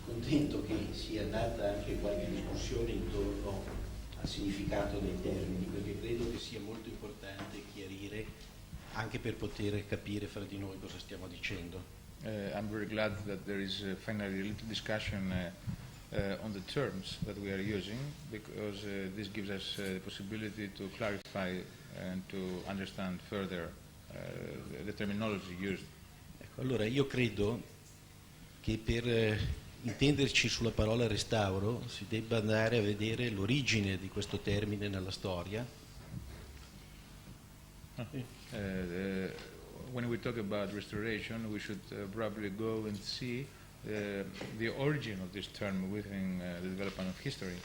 [SPEAKER 15] contento che sia nata anche qualche discussione intorno al significato dei termini, perché credo che sia molto importante chiarire anche per poter capire fra di noi cosa stiamo dicendo.
[SPEAKER 9] I'm very glad that there is finally a little discussion on the terms that we are using, because this gives us the possibility to clarify and to understand further the terminology used.
[SPEAKER 15] Ecco, allora io credo che per intenderci sulla parola restauro si debba andare a vedere l'origine di questo termine nella storia.
[SPEAKER 9] When we talk about restoration, we should probably go and see the origin of this term within the development of history.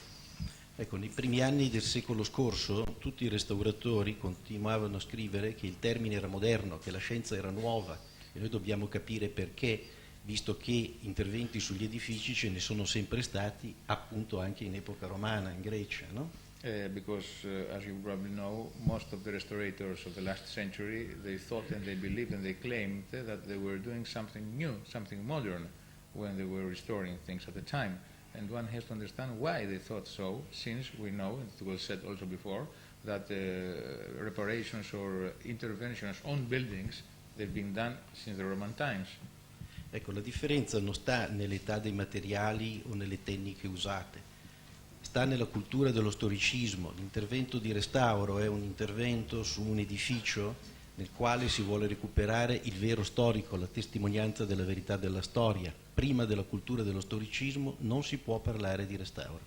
[SPEAKER 15] Ecco, nei primi anni del secolo scorso tutti i restauratori continuavano a scrivere che il termine era moderno, che la scienza era nuova, e noi dobbiamo capire perché, visto che interventi sugli edifici ce ne sono sempre stati, appunto anche in epoca romana, in Grecia, no?
[SPEAKER 9] Because, as you probably know, most of the restorators of the last century, they thought and they believed and they claimed that they were doing something new, something modern, when they were restoring things at the time. And one has to understand why they thought so, since we know, and it was said also before, that reparations or interventions on buildings, they've been done since the Roman times.
[SPEAKER 15] Ecco, la differenza non sta nell'età dei materiali o nelle tecniche usate, sta nella cultura dello storicismo. L'intervento di restauro è un intervento su un edificio nel quale si vuole recuperare il vero storico, la testimonianza della verità della storia. Prima della cultura dello storicismo non si può parlare di restauro.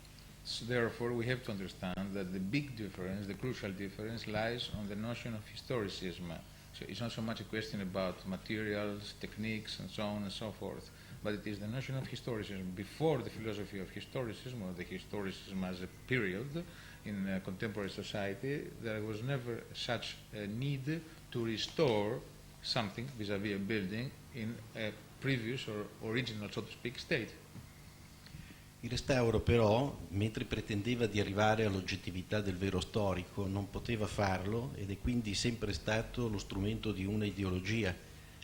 [SPEAKER 9] So therefore, we have to understand that the big difference, the crucial difference, lies on the notion of historicism. So it's not so much a question about materials, techniques, and so on and so forth, but it is the notion of historicism. Before the philosophy of historicism, or the historicism as a period in contemporary society, there was never such a need to restore something vis-à-vis a building in a previous or original, so to speak, state.
[SPEAKER 15] Il restauro però, mentre pretendeva di arrivare all'oggettività del vero storico, non poteva farlo ed è quindi sempre stato lo strumento di una ideologia,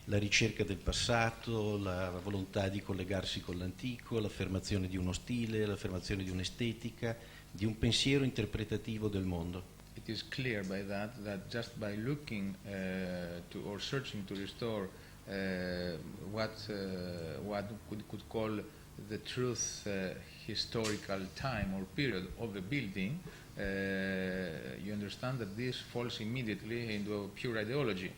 [SPEAKER 15] la ricerca del passato, la volontà di collegarsi con l'antico, l'affermazione di uno stile, l'affermazione di un'estetica, di un pensiero interpretativo del mondo.
[SPEAKER 9] It is clear by that just by looking to or searching to restore what we could call the truth historical time or period of a building, you understand that this falls immediately into a pure ideology.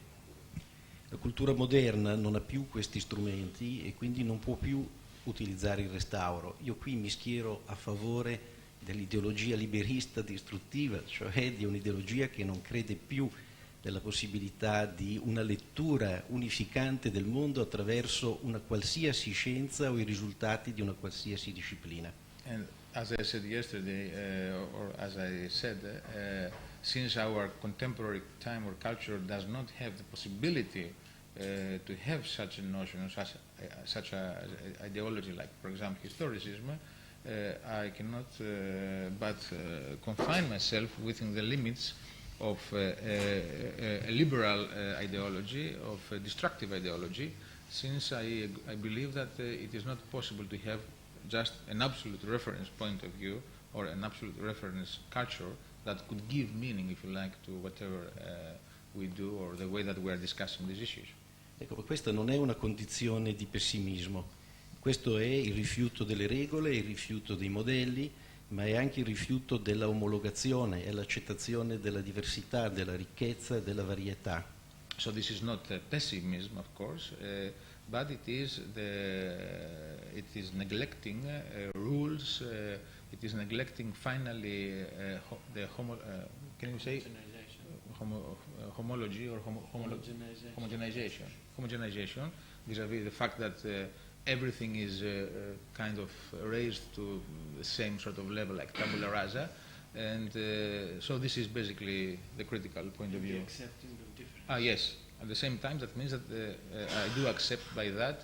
[SPEAKER 15] La cultura moderna non ha più questi strumenti e quindi non può più utilizzare il restauro. Io qui mi schiero a favore dell'ideologia liberista distruttiva, cioè di un'ideologia che non crede più nella possibilità di una lettura unificante del mondo attraverso una qualsiasi scienza o i risultati di una qualsiasi disciplina.
[SPEAKER 9] And as I said yesterday, or as I said, since our contemporary time or culture does not have the possibility to have such a notion, such a ideology like, for example, historicism, I cannot but confine myself within the limits of a liberal ideology, of a destructive ideology, since I believe that it is not possible to have just an absolute reference point of view or an absolute reference culture that could give meaning, if you like, to whatever we do or the way that we are discussing these issues.
[SPEAKER 15] Ecco, ma questa non è una condizione di pessimismo, questo è il rifiuto delle regole, il rifiuto dei modelli, ma è anche il rifiuto della omologazione, è l'accettazione della diversità, della ricchezza e della varietà.
[SPEAKER 9] So this is not pessimism, of course, but it is neglecting rules. It is neglecting finally can you say homology or homogenization vis-à-vis the fact that everything is kind of raised to the same sort of level like tabula rasa, and so this is basically the critical point of view.
[SPEAKER 2] Accepting of difference.
[SPEAKER 9] Yes. At the same time, that means that I do accept by that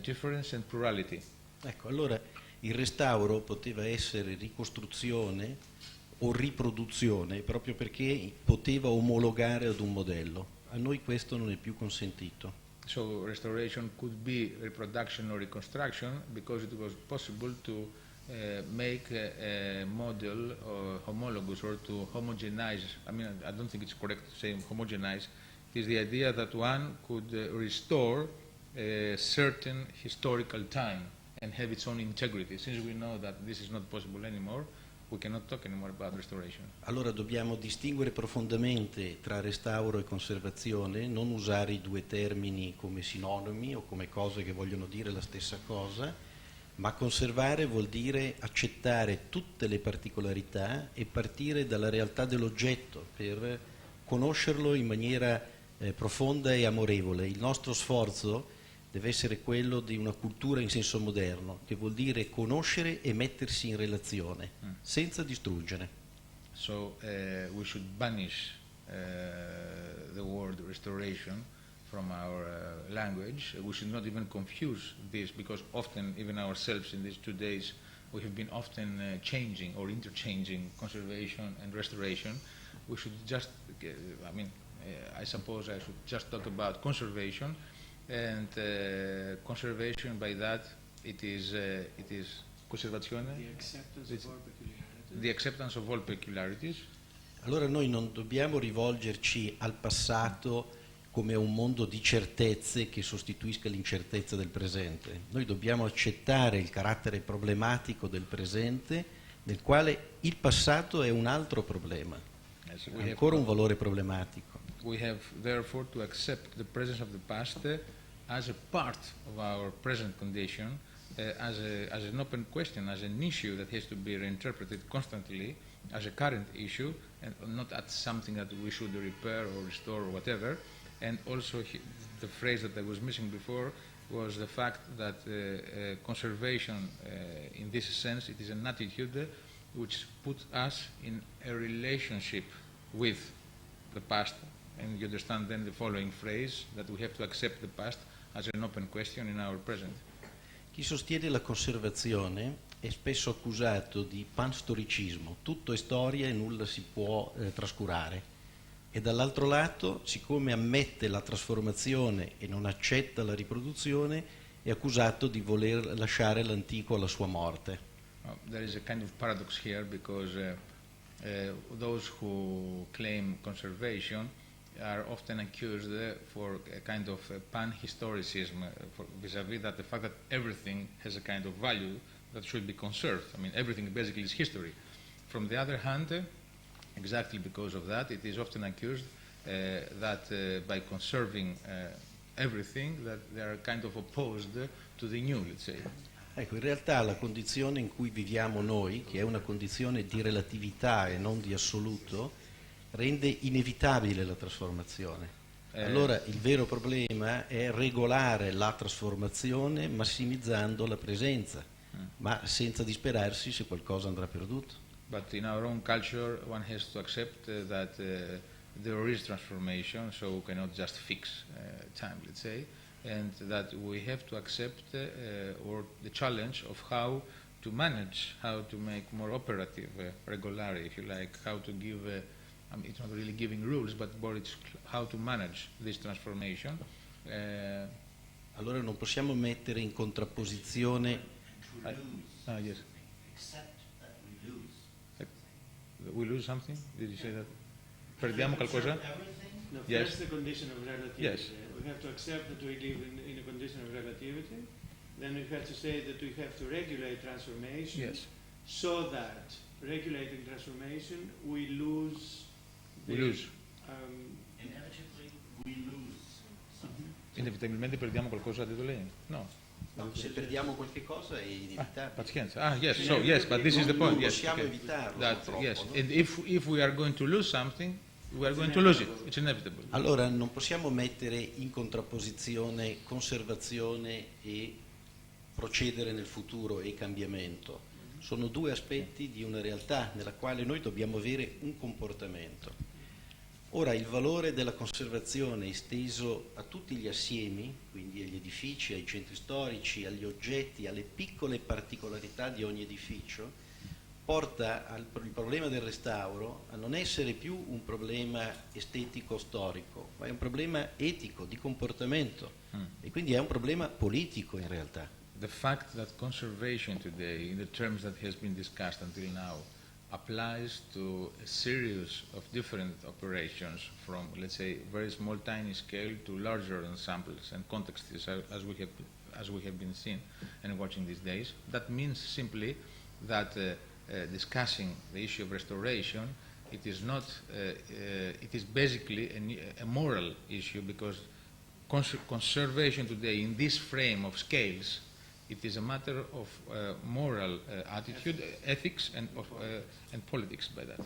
[SPEAKER 9] difference and plurality.
[SPEAKER 15] Ecco, allora il restauro poteva essere ricostruzione o riproduzione proprio perché poteva omologare ad un modello. A noi questo non è più consentito.
[SPEAKER 9] So restoration could be reproduction or reconstruction because it was possible to make a model or homologous or to homogenize. I mean, I don't think it's correct to say homogenize. It is the idea that one could restore a certain historical time and have its own integrity. Since we know that this is not possible anymore, we cannot talk anymore about restoration.
[SPEAKER 15] Allora dobbiamo distinguere profondamente tra restauro e conservazione, non usare i due termini come sinonimi o come cose che vogliono dire la stessa cosa, ma conservare vuol dire accettare tutte le particolarità e partire dalla realtà dell'oggetto per conoscerlo in maniera profonda e amorevole. Il nostro sforzo deve essere quello di una cultura in senso moderno, che vuol dire conoscere e mettersi in relazione, senza distruggere.
[SPEAKER 9] So we should banish the word restoration from our language. We should not even confuse this, because often, even ourselves in these 2 days, we have been often changing or interchanging conservation and restoration. We should just, I suppose I should just talk about conservation. And conservation, by that, it is conservazione, the acceptance of all peculiarities.
[SPEAKER 15] Allora noi non dobbiamo rivolgerci al passato come a un mondo di certezze che sostituisca l'incertezza del presente. Noi dobbiamo accettare il carattere problematico del presente, nel quale il passato è un altro problema, è ancora un valore problematico.
[SPEAKER 9] We have therefore to accept the presence of the past as a part of our present condition, as an open question, as an issue that has to be reinterpreted constantly, as a current issue, and not as something that we should repair or restore or whatever. And also the phrase that I was missing before, was the fact that conservation, in this sense, it is an attitude which puts us in a relationship with the past. And you understand then the following phrase, that we have to accept the past as an open question in our present.
[SPEAKER 15] Chi sostiene la conservazione è spesso accusato di panstoricismo, tutto è storia e nulla si può trascurare. E dall'altro lato, siccome ammette la trasformazione e non accetta la riproduzione, è accusato di voler lasciare l'antico alla sua morte.
[SPEAKER 9] There is a kind of paradox here, because those who claim conservation are often accused for a kind of pan-historicism vis-à-vis that the fact that everything has a kind of value that should be conserved. I mean, everything basically is history. From the other hand, exactly because of that, it is often accused that by conserving everything, that they are kind of opposed to the new, let's say.
[SPEAKER 15] Ecco, in realtà la condizione in cui viviamo noi, che è una condizione di relatività e non di assoluto, rende inevitabile la trasformazione. Allora il vero problema è regolare la trasformazione massimizzando la presenza, ma senza disperarsi se qualcosa andrà perduto.
[SPEAKER 9] But in our own culture, one has to accept that there is transformation, so we cannot just fix time, let's say, and that we have to accept or the challenge of how to manage, how to make more operative regularity, if you like, how to give, I mean, it's not really giving rules, but it's how to manage this transformation.
[SPEAKER 15] Allora non possiamo mettere in contrapposizione.
[SPEAKER 9] Yes. We lose something? Did you say that? Perdiamo qualcosa?
[SPEAKER 2] No,
[SPEAKER 9] Yes.
[SPEAKER 2] first the condition of relativity.
[SPEAKER 9] Yes.
[SPEAKER 2] We have to accept that we live in a condition of relativity. Then we have to say that we have to regulate transformation.
[SPEAKER 9] Yes.
[SPEAKER 2] So that regulating transformation, we lose.
[SPEAKER 9] We lose.
[SPEAKER 2] Inevitably, we lose.
[SPEAKER 9] Inevitabilmente perdiamo qualcosa, ha detto lei? No.
[SPEAKER 15] No, se perdiamo qualche cosa è inevitabile.
[SPEAKER 9] Pazienza. Yes, so yes, but this is the point. Yes,
[SPEAKER 15] possiamo evitarlo,
[SPEAKER 9] that,
[SPEAKER 15] purtroppo,
[SPEAKER 9] yes,
[SPEAKER 15] no?
[SPEAKER 9] and if we are going to lose something, we are going to lose it. It's inevitable.
[SPEAKER 15] Allora non possiamo mettere in contrapposizione conservazione e procedere nel futuro e cambiamento. Sono due aspetti di una realtà nella quale noi dobbiamo avere un comportamento. Ora, il valore della conservazione esteso a tutti gli assiemi, quindi agli edifici, ai centri storici, agli oggetti, alle piccole particolarità di ogni edificio, porta il problema del restauro a non essere più un problema estetico-storico, ma è un problema etico, di comportamento, e quindi è un problema politico in realtà.
[SPEAKER 9] The fact that conservation today, in the terms that has been discussed until now, applies to a series of different operations from, let's say, very small, tiny scale to larger ensembles and contexts, as we have been seeing and watching these days. That means simply that discussing the issue of restoration, it is not, it is basically a moral issue, because conservation today in this frame of scales, it is a matter of moral attitude, ethics and politics by that.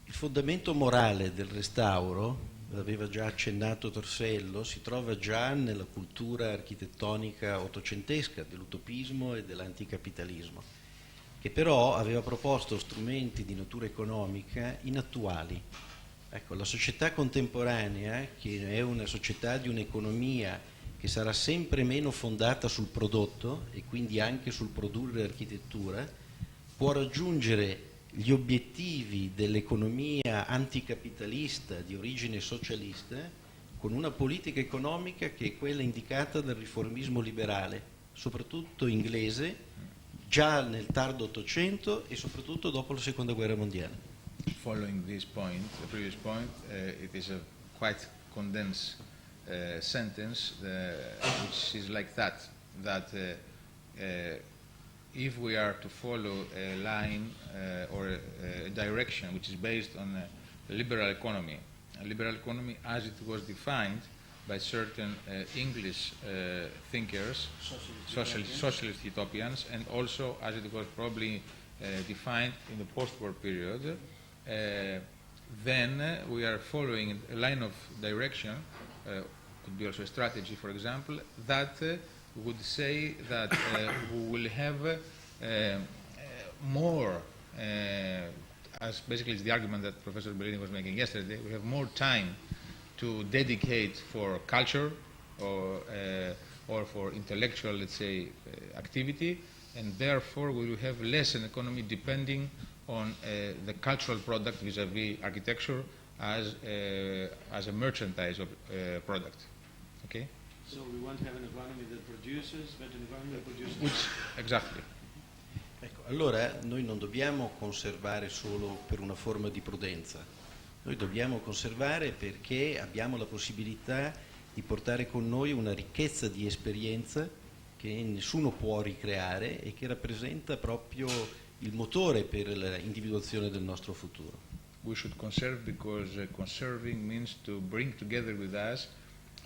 [SPEAKER 15] Il fondamento morale del restauro, l'aveva già accennato Torsello, si trova già nella cultura architettonica ottocentesca dell'utopismo e dell'anticapitalismo, che però aveva proposto strumenti di natura economica inattuali. Ecco, la società contemporanea, che è una società di un'economia che sarà sempre meno fondata sul prodotto e quindi anche sul produrre architettura, può raggiungere gli obiettivi dell'economia anticapitalista di origine socialista con una politica economica che è quella indicata dal riformismo liberale, soprattutto inglese, già nel tardo Ottocento e soprattutto dopo la Seconda Guerra Mondiale.
[SPEAKER 9] Following this point, the previous point, it is a quite condensed sentence which is like that if we are to follow a line or a direction which is based on a liberal economy as it was defined by certain English thinkers, socialist utopians, and also as it was probably defined in the post-war period, then we are following a line of direction could be also a strategy, for example, that would say that we will have more, as basically it's the argument that Professor Bellini was making yesterday, we have more time to dedicate for culture or for intellectual, let's say, activity, and therefore we will have less an economy depending on the cultural product vis-à-vis architecture as a merchandise of product. Okay?
[SPEAKER 2] So we want to have an economy that produces, but an economy that produces.
[SPEAKER 9] Which, exactly.
[SPEAKER 15] Ecco, allora noi non dobbiamo conservare solo per una forma di prudenza, noi dobbiamo conservare perché abbiamo la possibilità di portare con noi una ricchezza di esperienza che nessuno può ricreare e che rappresenta proprio il motore per l'individuazione del nostro futuro.
[SPEAKER 9] We should conserve because conserving means to bring together with us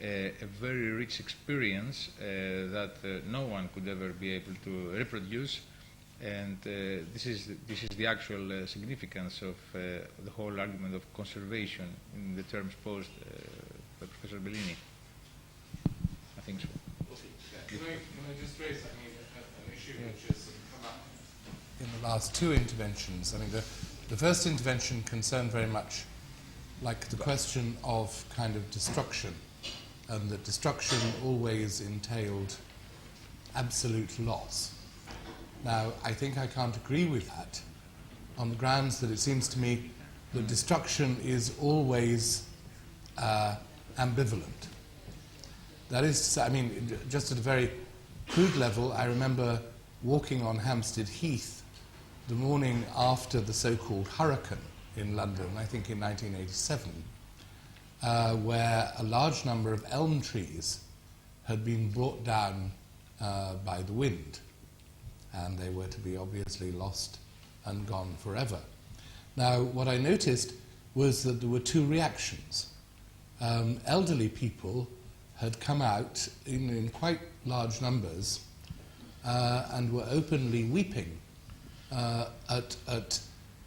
[SPEAKER 9] a very rich experience that no one could ever be able to reproduce, and this is the actual significance of the whole argument of conservation in the terms posed by Professor Bellini. I think so.
[SPEAKER 1] Can I just raise an issue which has come up
[SPEAKER 3] in the last two interventions? I mean, the first intervention concerned very much like the question of kind of destruction, and that destruction always entailed absolute loss. Now, I think I can't agree with that on the grounds that it seems to me that destruction is always ambivalent. That is to say, I mean, just at a very crude level, I remember walking on Hampstead Heath the morning after the so-called hurricane in London, I think in 1987, where a large number of elm trees had been brought down by the wind, and they were to be obviously lost and gone forever. Now, what I noticed was that there were two reactions. Elderly people had come out in quite large numbers and were openly weeping at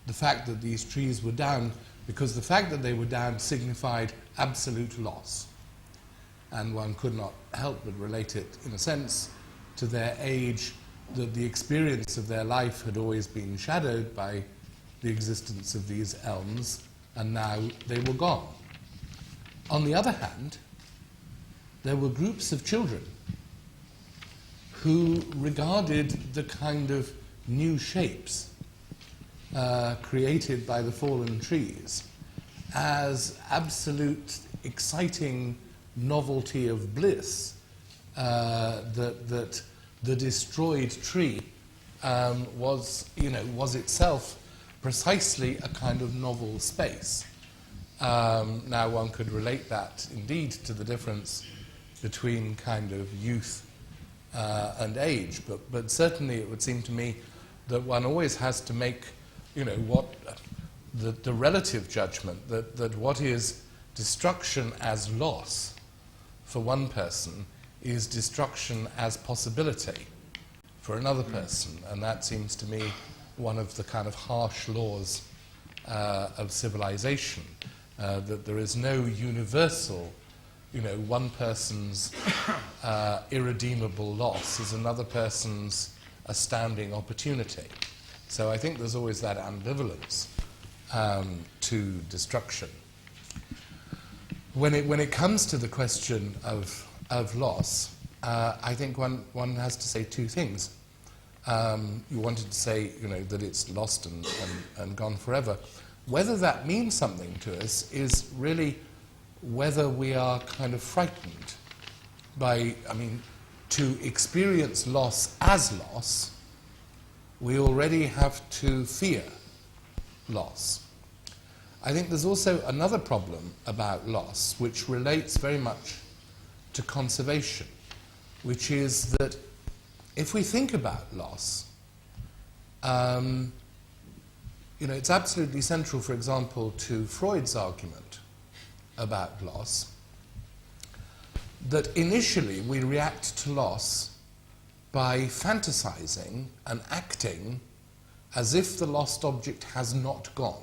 [SPEAKER 3] the fact that these trees were down, because the fact that they were down signified absolute loss. And one could not help but relate it, in a sense, to their age, that the experience of their life had always been shadowed by the existence of these elms, and now they were gone. On the other hand, there were groups of children who regarded the kind of new shapes created by the fallen trees as absolute exciting novelty of bliss, that the destroyed tree was itself precisely a kind of novel space. Now one could relate that indeed to the difference between kind of youth and age, but certainly it would seem to me that one always has to make, what the relative judgment that what is destruction as loss for one person is destruction as possibility for another person, and that seems to me one of the kind of harsh laws of civilization, that there is no universal, one person's irredeemable loss is another person's astounding opportunity. So I think there's always that ambivalence to destruction. When it comes to the question of loss, I think one has to say two things. You wanted to say, that it's lost and gone forever. Whether that means something to us is really whether we are kind of frightened by, to experience loss as loss, we already have to fear loss. I think there's also another problem about loss which relates very much to conservation, which is that if we think about loss, it's absolutely central, for example, to Freud's argument about loss, that initially we react to loss by fantasizing and acting as if the lost object has not gone.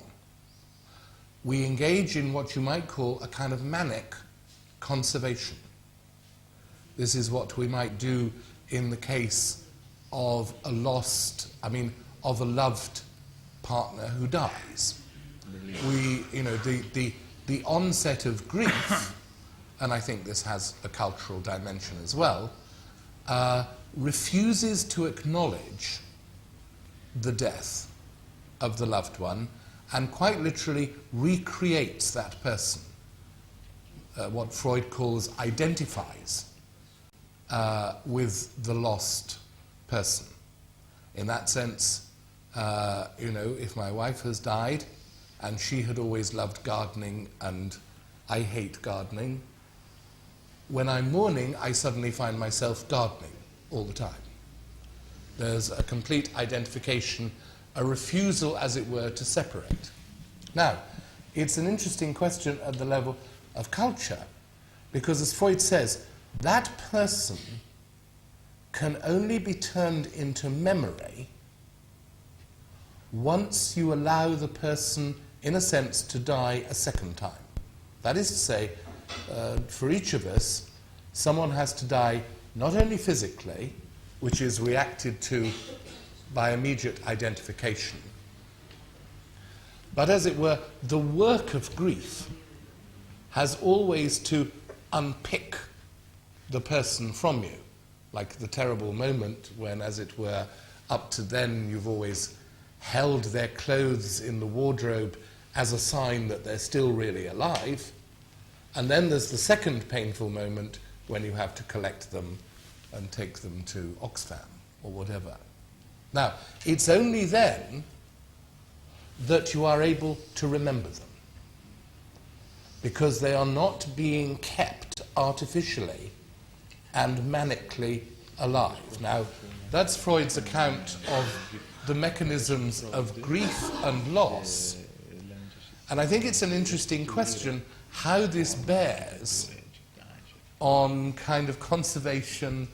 [SPEAKER 3] We engage in what you might call a kind of manic conservation. This is what we might do in the case of a of a loved partner who dies. The onset of grief, and I think this has a cultural dimension as well, refuses to acknowledge the death of the loved one and quite literally recreates that person. What Freud calls identifies with the lost person. In that sense, if my wife has died and she had always loved gardening and I hate gardening, when I'm mourning, I suddenly find myself gardening all the time. There's a complete identification, a refusal, as it were, to separate. Now, it's an interesting question at the level of culture, because as Freud says, that person can only be turned into memory once you allow the person, in a sense, to die a second time. That is to say, for each of us, someone has to die not only physically, which is reacted to by immediate identification, but as it were, the work of grief has always to unpick the person from you, like the terrible moment when, as it were, up to then you've always held their clothes in the wardrobe as a sign that they're still really alive, and then there's the second painful moment when you have to collect them and take them to Oxfam or whatever. Now, it's only then that you are able to remember them, because they are not being kept artificially and manically alive. Now, that's Freud's account of the mechanisms of grief and loss. And I think it's an interesting question how this bears on kind of conservation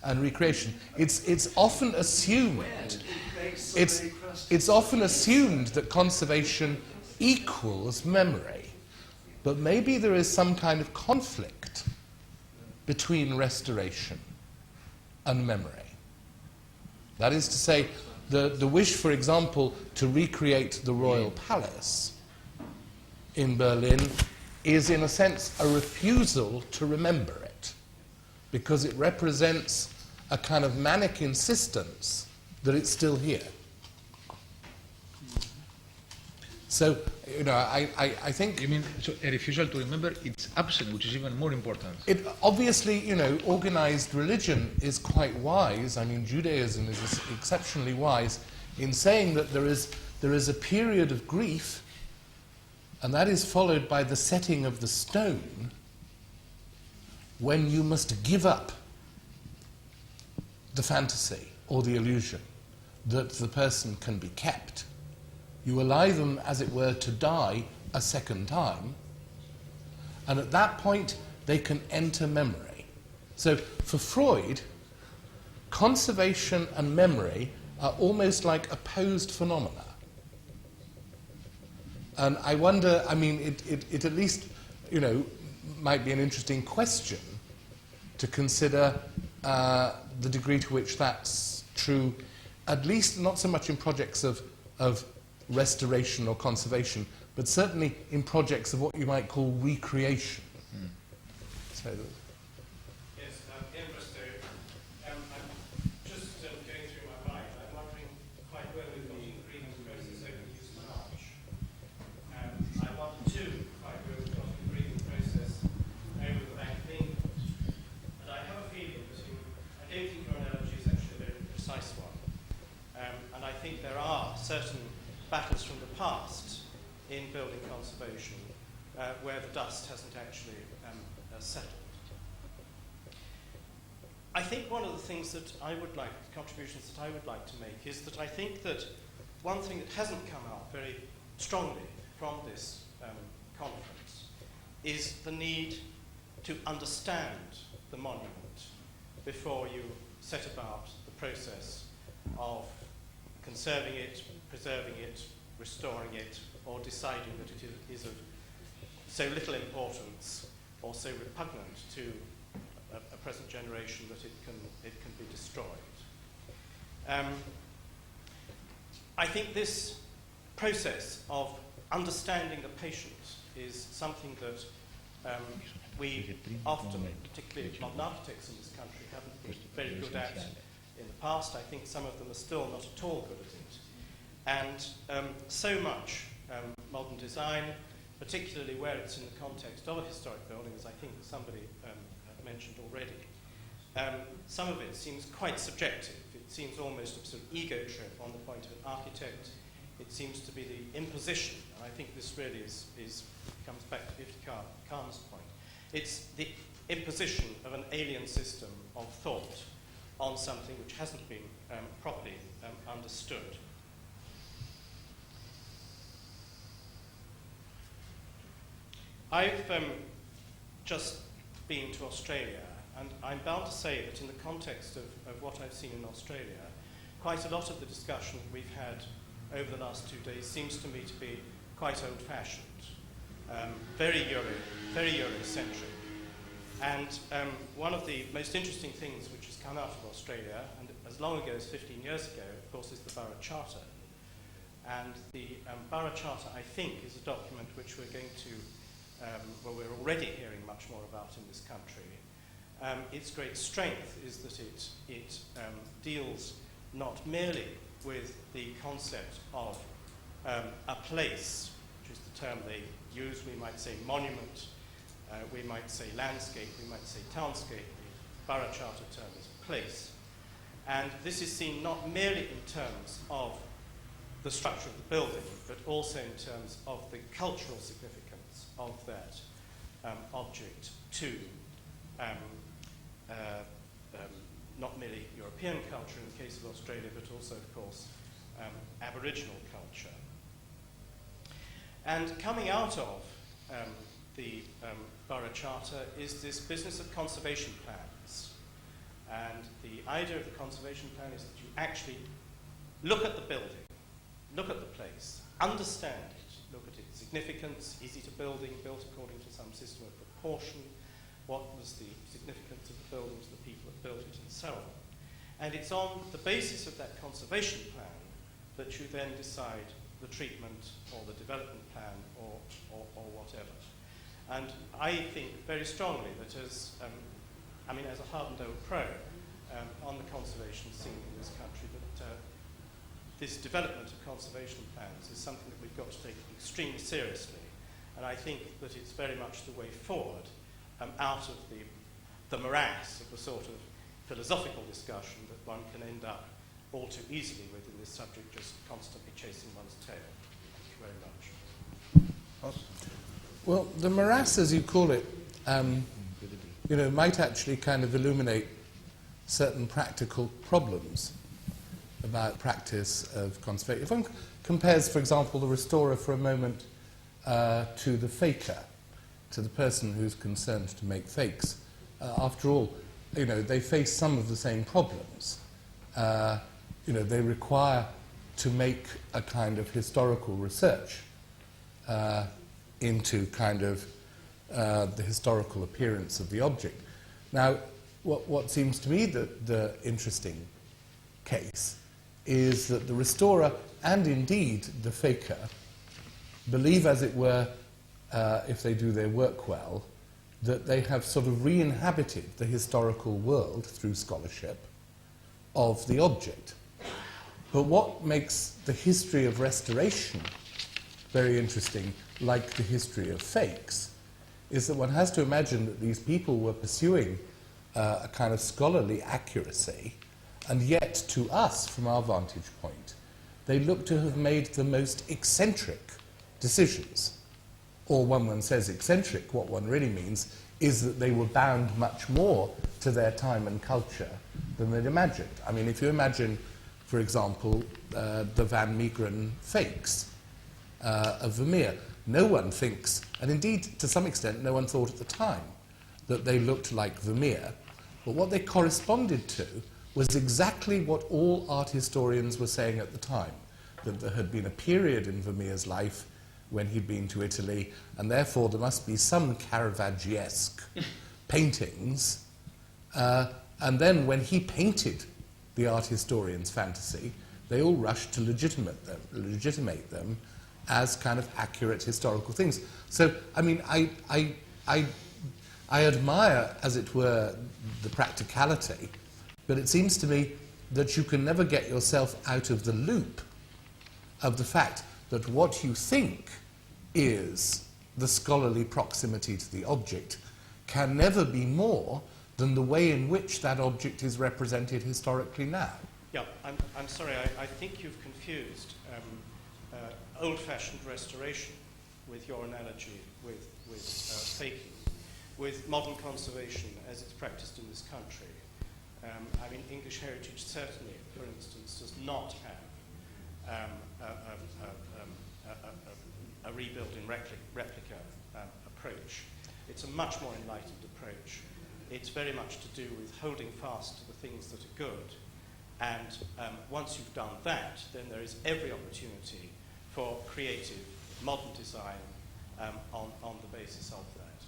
[SPEAKER 3] and recreation. It's often assumed it's often assumed that conservation equals memory, but maybe there is some kind of conflict between restoration and memory. That is to say, the wish, for example, to recreate the royal palace in Berlin is, in a sense, a refusal to remember it, because it represents a kind of manic insistence that it's still here. So, I think...
[SPEAKER 9] You mean, so a refusal to remember its absence, which is even more important?
[SPEAKER 3] It obviously, organized religion is quite wise. I mean, Judaism is exceptionally wise in saying that there is a period of grief, and that is followed by the setting of the stone, when you must give up the fantasy or the illusion that the person can be kept. You allow them, as it were, to die a second time, and at that point they can enter memory. So for Freud, conservation and memory are almost like opposed phenomena. And I wonder, I mean, it at least, might be an interesting question to consider the degree to which that's true, at least not so much in projects of restoration or conservation, but certainly in projects of what you might call recreation. So,
[SPEAKER 16] yes, interesting. I'm just going through my mind. I'm wondering quite where we've got in agreement process over use of March. I wonder too quite where we've got in agreement process over the Bank of England. And I have a feeling that I don't think your analogy is actually a very precise one. And I think there are certain battles from the past in building conservation where the dust hasn't actually settled. I think one of the things that contributions that I would like to make is that I think that one thing that hasn't come out very strongly from this conference is the need to understand the monument before you set about the process of conserving it, preserving it, restoring it, or deciding that it is of so little importance or so repugnant to a present generation that it can be destroyed. I think this process of understanding the patient is something that we often, particularly modern architects in this country, haven't been very good at in the past. I think some of them are still not at all good at it. And so much modern design, particularly where it's in the context of a historic building, as I think somebody mentioned already, some of it seems quite subjective. It seems almost a sort of ego trip on the point of an architect. It seems to be the imposition, and I think this really comes back to Khan's point. It's the imposition of an alien system of thought on something which hasn't been properly understood. I've just been to Australia, and I'm bound to say that in the context of what I've seen in Australia, quite a lot of the discussion that we've had over the last 2 days seems to me to be quite old-fashioned, very Eurocentric. And one of the most interesting things which has come out of Australia, and as long ago as 15 years ago, of course, is the Borough Charter. And the Borough Charter, I think, is a document which we're going to we're already hearing much more about in this country. Its great strength is that it deals not merely with the concept of a place, which is the term they use. We might say monument, we might say landscape, we might say townscape. The Borough Charter term is place. And this is seen not merely in terms of the structure of the building, but also in terms of the cultural significance of that object to not merely European culture in the case of Australia, but also, of course, Aboriginal culture. And coming out of the Borough Charter is this business of conservation plans. And the idea of the conservation plan is that you actually look at the building, look at the place, understand it, look at its significance, is it a building built according to some system of proportion, what was the significance of the building to the people that built it, and so on. And it's on the basis of that conservation plan that you then decide the treatment or the development plan or whatever. And I think very strongly that as a hardened old pro on the conservation scene in this country, that this development of conservation plans is something that we've got to take extremely seriously. And I think that it's very much the way forward out of the morass of the sort of philosophical discussion that one can end up all too easily with in this subject, just constantly chasing one's tail. Thank you very much.
[SPEAKER 3] Well, the morass, as you call it, might actually kind of illuminate certain practical problems about practice of conservation. If one compares, for example, the restorer for a moment to the faker, to the person who's concerned to make fakes, after all, they face some of the same problems. They require to make a kind of historical research into kind of the historical appearance of the object. Now, what seems to me the interesting case is that the restorer and indeed the faker believe, as it were, if they do their work well, that they have sort of re-inhabited the historical world through scholarship of the object. But what makes the history of restoration very interesting, like the history of fakes, is that one has to imagine that these people were pursuing a kind of scholarly accuracy, and yet to us, from our vantage point, they look to have made the most eccentric decisions. Or when one says eccentric, what one really means is that they were bound much more to their time and culture than they'd imagined. I mean, if you imagine, for example, the Van Meegeren fakes of Vermeer, no one thinks, and indeed to some extent no one thought at the time, that they looked like Vermeer. But what they corresponded to was exactly what all art historians were saying at the time, that there had been a period in Vermeer's life when he'd been to Italy, and therefore there must be some Caravaggesque paintings And then when he painted the art historian's fantasy, they all rushed to legitimate them as kind of accurate historical things. So, I mean, I admire, as it were, the practicality, but it seems to me that you can never get yourself out of the loop of the fact that what you think is the scholarly proximity to the object can never be more than the way in which that object is represented historically now.
[SPEAKER 16] Yeah, I'm sorry, I think you've confused old-fashioned restoration, with your analogy with faking, with modern conservation as it's practiced in this country. I mean, English heritage certainly, for instance, does not have a rebuilding replica approach. It's a much more enlightened approach. It's very much to do with holding fast to the things that are good. And once you've done that, then there is every opportunity for creative, modern design on the basis of that.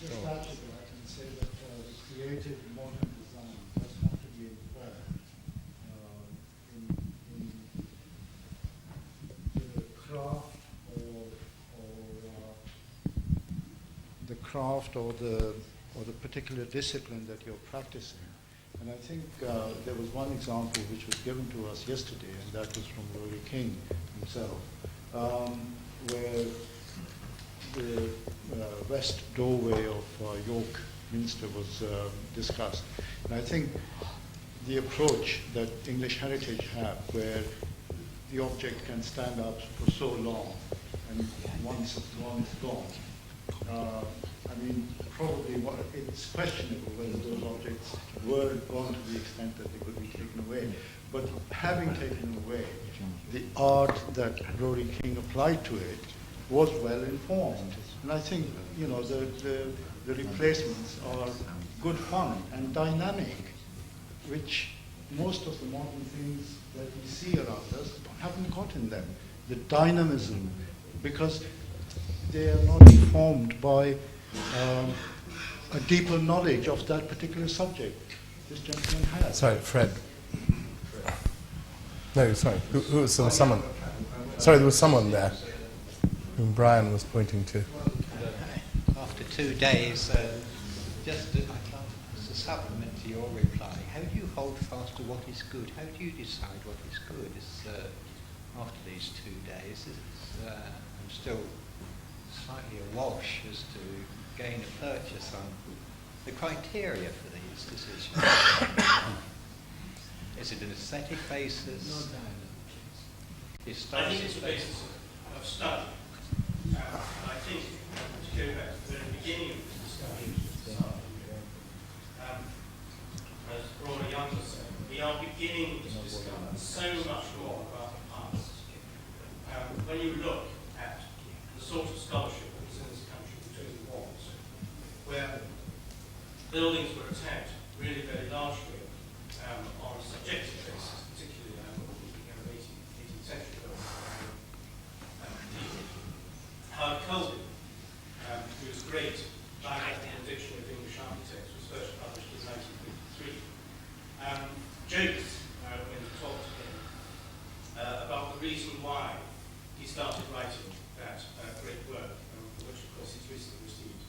[SPEAKER 14] Just add to that and say that the creative modern design does have to be informed in the craft or the particular discipline that you're practicing. And I think there was one example which was given to us yesterday, and that was from Rory King himself, where the west doorway of York Minster was discussed. And I think the approach that English heritage have, where the object can stand up for so long, and once it's gone, it's gone. I mean, probably it's questionable whether those objects were gone to the extent that they could be taken away. But having taken away, the art that Rory King applied to it was well informed. And I think, you know, the replacements are good fun and dynamic, which most of the modern things that we see around us haven't got in them. The dynamism, because they are not informed by a deeper knowledge of that particular subject. This gentleman has.
[SPEAKER 3] Sorry, Fred. No, sorry. There was someone. Sorry, there was someone there whom Brian was pointing to.
[SPEAKER 17] After 2 days, just as a supplement to your reply, how do you hold fast to what is good? How do you decide what is good? After these 2 days, I'm still slightly awash as to gain a purchase on the criteria for these decisions. Is it an aesthetic basis?
[SPEAKER 16] I think it's a basis of study. I think, to go back to the very beginning of the discussion, as Rory Young was saying, we are beginning to discover so much more about the past. When you look at the sort of scholarship that was in this country between the wars, where buildings were attacked really very largely on a subjective basis, particularly in the 18th century buildings. Howard Colby, who was great biographical dictionary of English architects, was first published in 1953. Jokes when he talked to him about the reason why he started writing that great work, for which, of course, he's recently received